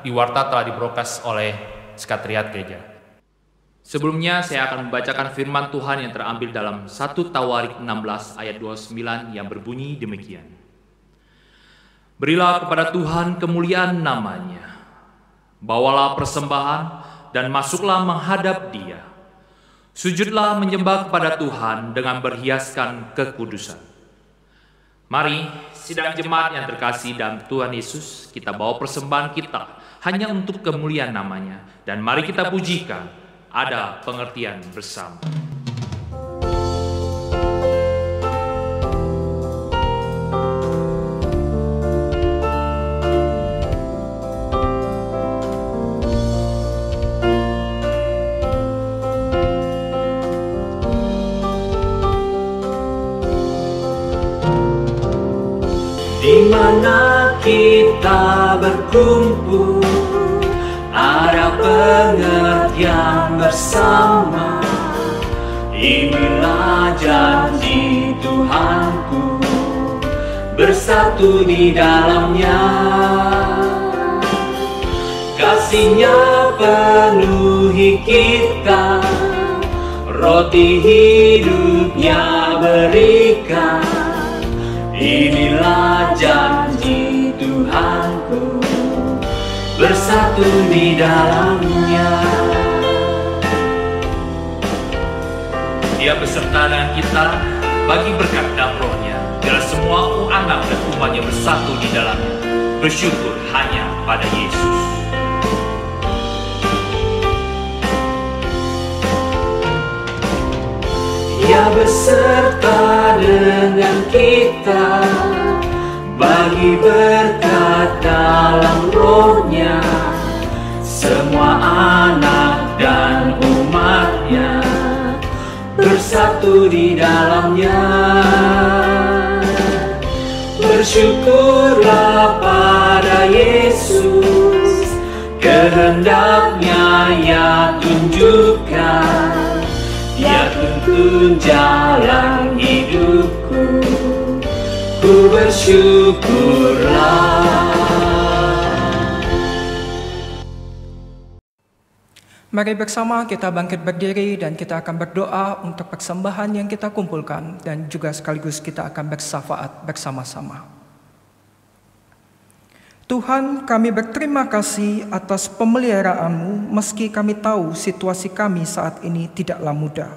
di warta telah dibroadcast oleh Sekretariat Gereja. Sebelumnya saya akan membacakan firman Tuhan yang terambil dalam 1 Tawarik 16 ayat 29 yang berbunyi demikian. Berilah kepada Tuhan kemuliaan namanya, bawalah persembahan dan masuklah menghadap Dia. Sujudlah menyembah kepada Tuhan dengan berhiaskan kekudusan. Mari, sidang jemaat yang terkasih dalam Tuhan Yesus, kita bawa persembahan kita hanya untuk kemuliaan namanya, dan mari kita pujikan, ada pengertian bersama. Di mana kita berkumpul, ada pengertian bersama. Inilah janji Tuhanku, bersatu di dalamnya. Kasih-Nya penuhi kita, roti hidupnya berikan. Inilah janji Tuhanku, bersatu di dalamnya. Dia beserta dengan kita bagi berkat dan rohnya, biar semua anak dan umatnya bersatu di dalamnya. Bersyukur hanya pada Yesus. Dia beserta dengan kita, bagi berkat dalam rohnya, semua anak dan umatnya bersatu di dalamnya. Bersyukurlah pada Yesus, kehendaknya Ia tunjukkan, Ia tuntun jalan hidupku, ku bersyukurlah. Mari bersama kita bangkit berdiri dan kita akan berdoa untuk persembahan yang kita kumpulkan, dan juga sekaligus kita akan bersyafaat bersama-sama. Tuhan, kami berterima kasih atas pemeliharaan-Mu meski kami tahu situasi kami saat ini tidaklah mudah.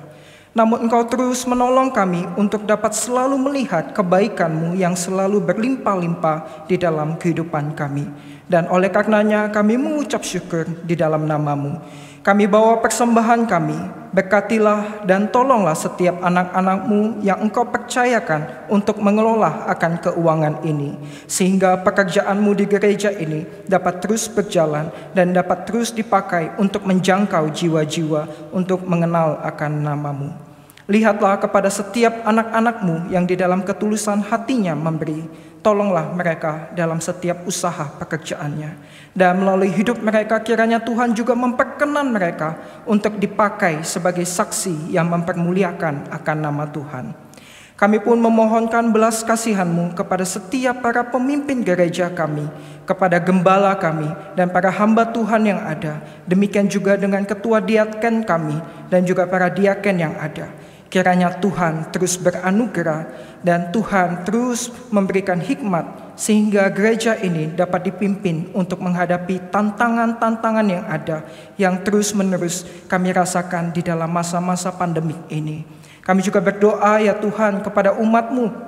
Namun Engkau terus menolong kami untuk dapat selalu melihat kebaikan-Mu yang selalu berlimpah-limpah di dalam kehidupan kami. Dan oleh karenanya kami mengucap syukur di dalam nama-Mu. Kami bawa persembahan kami, berkatilah dan tolonglah setiap anak-anak-Mu yang Engkau percayakan untuk mengelola akan keuangan ini, sehingga pekerjaan-Mu di gereja ini dapat terus berjalan dan dapat terus dipakai untuk menjangkau jiwa-jiwa untuk mengenal akan nama-Mu. Lihatlah kepada setiap anak-anak-Mu yang di dalam ketulusan hatinya memberi. Tolonglah mereka dalam setiap usaha pekerjaannya. Dan melalui hidup mereka kiranya Tuhan juga memperkenan mereka untuk dipakai sebagai saksi yang mempermuliakan akan nama Tuhan. Kami pun memohonkan belas kasihan-Mu kepada setiap para pemimpin gereja kami, kepada gembala kami, dan para hamba Tuhan yang ada. Demikian juga dengan ketua diaken kami dan juga para diaken yang ada. Kiranya Tuhan terus beranugerah dan Tuhan terus memberikan hikmat sehingga gereja ini dapat dipimpin untuk menghadapi tantangan-tantangan yang ada, yang terus-menerus kami rasakan di dalam masa-masa pandemik ini. Kami juga berdoa ya Tuhan kepada umat-Mu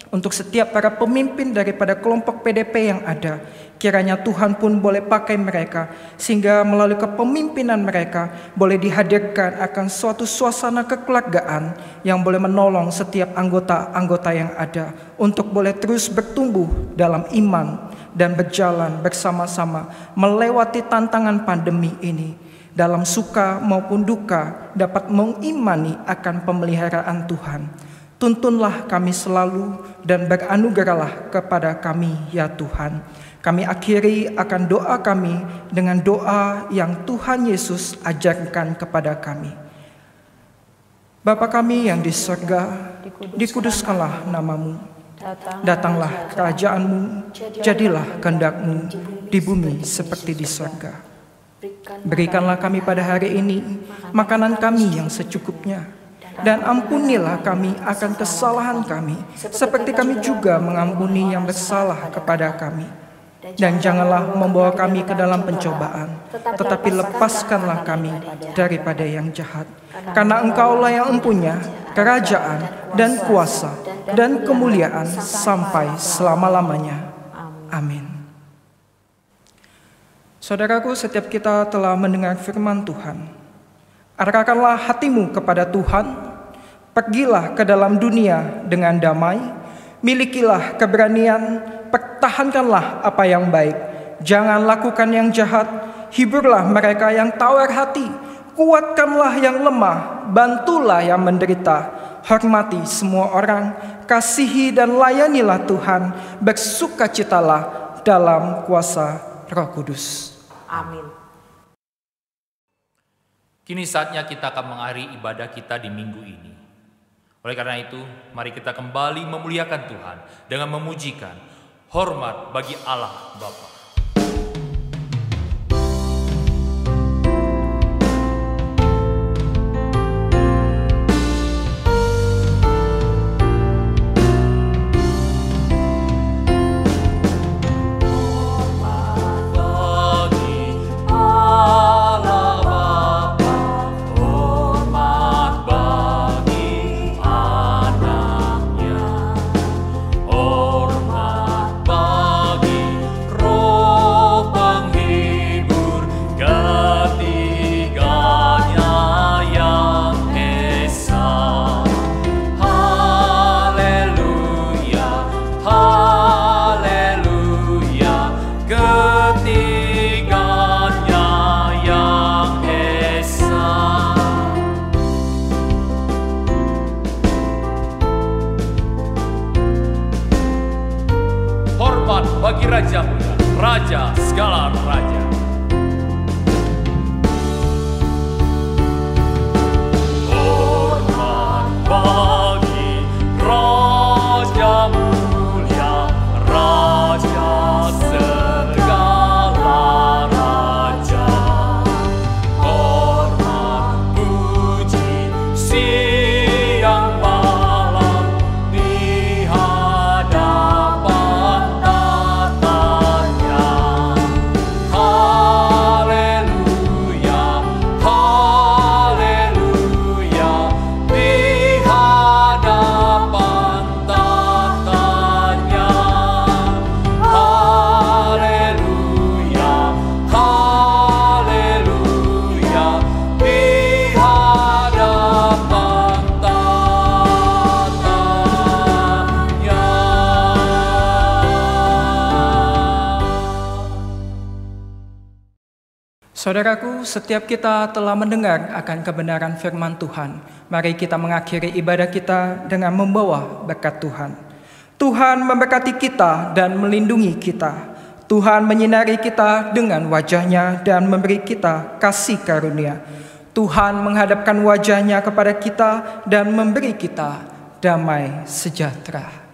untuk setiap para pemimpin daripada kelompok PDP yang ada. Kiranya Tuhan pun boleh pakai mereka, sehingga melalui kepemimpinan mereka boleh dihadirkan akan suatu suasana kekeluargaan yang boleh menolong setiap anggota-anggota yang ada untuk boleh terus bertumbuh dalam iman dan berjalan bersama-sama melewati tantangan pandemi ini. Dalam suka maupun duka dapat mengimani akan pemeliharaan Tuhan. Tuntunlah kami selalu dan beranugerahlah kepada kami ya Tuhan. Kami akhiri akan doa kami dengan doa yang Tuhan Yesus ajarkan kepada kami. Bapa kami yang di surga, dikuduskanlah nama-Mu. Datanglah kerajaan-Mu, jadilah kehendak-Mu di bumi seperti di surga. Berikanlah kami pada hari ini makanan kami yang secukupnya. Dan ampunilah kami akan kesalahan kami, seperti kami juga mengampuni yang bersalah kepada kami. Dan janganlah membawa kami ke dalam pencobaan, tetapi lepaskanlah kami daripada yang jahat. Karena Engkaulah yang empunya kerajaan dan kuasa dan kemuliaan sampai selama-lamanya. Amin. Saudaraku, setiap kita telah mendengar firman Tuhan. Arahkanlah hatimu kepada Tuhan, pergilah ke dalam dunia dengan damai, milikilah keberanian, pertahankanlah apa yang baik, jangan lakukan yang jahat, hiburlah mereka yang tawar hati, kuatkanlah yang lemah, bantulah yang menderita, hormati semua orang, kasihi dan layanilah Tuhan, bersukacitalah dalam kuasa Roh Kudus. Amin. Kini saatnya kita akan mengakhiri ibadah kita di minggu ini. Oleh karena itu, mari kita kembali memuliakan Tuhan dengan memujikan hormat bagi Allah Bapa. Roh Raja segala raja. Hormat bagi Raja mulia, Raja segala raja. Hormat puji siang malam di hadapan tatanya. Haleluya, haleluya, di hadapan tatanya. Haleluya, haleluya, di hadapan tatanya. Saudaraku, setiap kita telah mendengar akan kebenaran firman Tuhan. Mari kita mengakhiri ibadah kita dengan membawa berkat Tuhan. Tuhan memberkati kita dan melindungi kita. Tuhan menyinari kita dengan wajah-Nya dan memberi kita kasih karunia. Tuhan menghadapkan wajah-Nya kepada kita dan memberi kita damai sejahtera.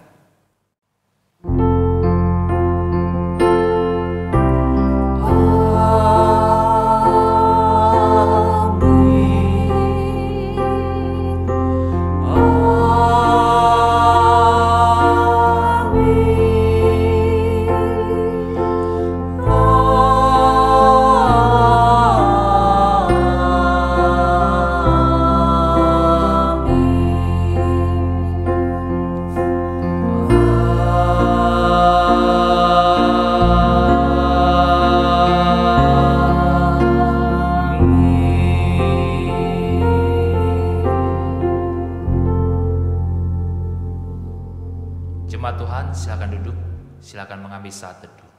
Jemaat Tuhan, silakan duduk, silakan mengambil saat teduh.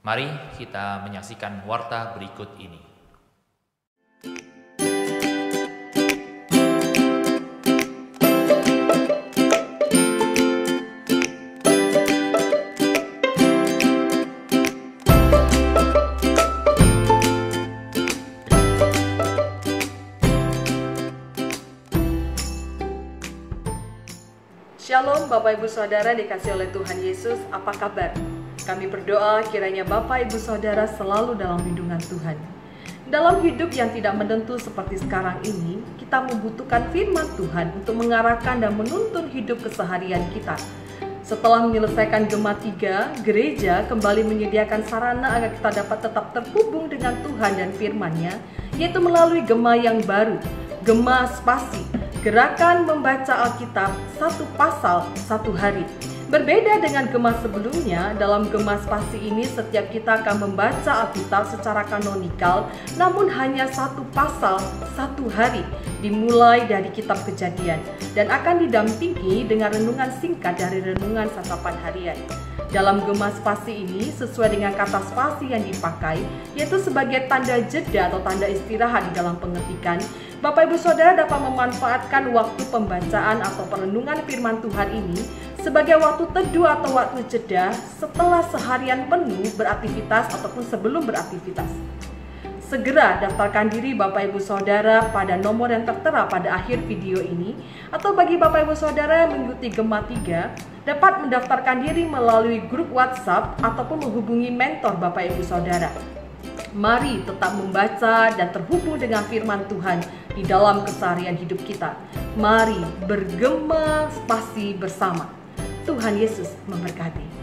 Mari kita menyaksikan warta berikut ini. Shalom Bapak Ibu Saudara dikasih oleh Tuhan Yesus, apa kabar? Kami berdoa kiranya Bapak Ibu Saudara selalu dalam lindungan Tuhan. Dalam hidup yang tidak menentu seperti sekarang ini, kita membutuhkan firman Tuhan untuk mengarahkan dan menuntun hidup keseharian kita. Setelah menyelesaikan Gema 3, gereja kembali menyediakan sarana agar kita dapat tetap terhubung dengan Tuhan dan firman-Nya, yaitu melalui Gema yang baru, Gema Spasi. Gerakan membaca Alkitab satu pasal satu hari. Berbeda dengan Gema sebelumnya, dalam Gema Spasi ini setiap kita akan membaca Alkitab secara kanonikal, namun hanya satu pasal satu hari, dimulai dari kitab Kejadian, dan akan didampingi dengan renungan singkat dari renungan santapan harian. Dalam Gema Spasi ini, sesuai dengan kata spasi yang dipakai, yaitu sebagai tanda jeda atau tanda istirahat di dalam pengetikan, Bapak Ibu Saudara dapat memanfaatkan waktu pembacaan atau perenungan firman Tuhan ini sebagai waktu teduh atau waktu jeda setelah seharian penuh beraktivitas ataupun sebelum beraktivitas. Segera daftarkan diri Bapak Ibu Saudara pada nomor yang tertera pada akhir video ini, atau bagi Bapak Ibu Saudara yang mengikuti Gema 3 dapat mendaftarkan diri melalui grup WhatsApp ataupun menghubungi mentor Bapak Ibu Saudara. Mari tetap membaca dan terhubung dengan firman Tuhan di dalam keseharian hidup kita. Mari bergema spasi bersama. Tuhan Yesus memberkati.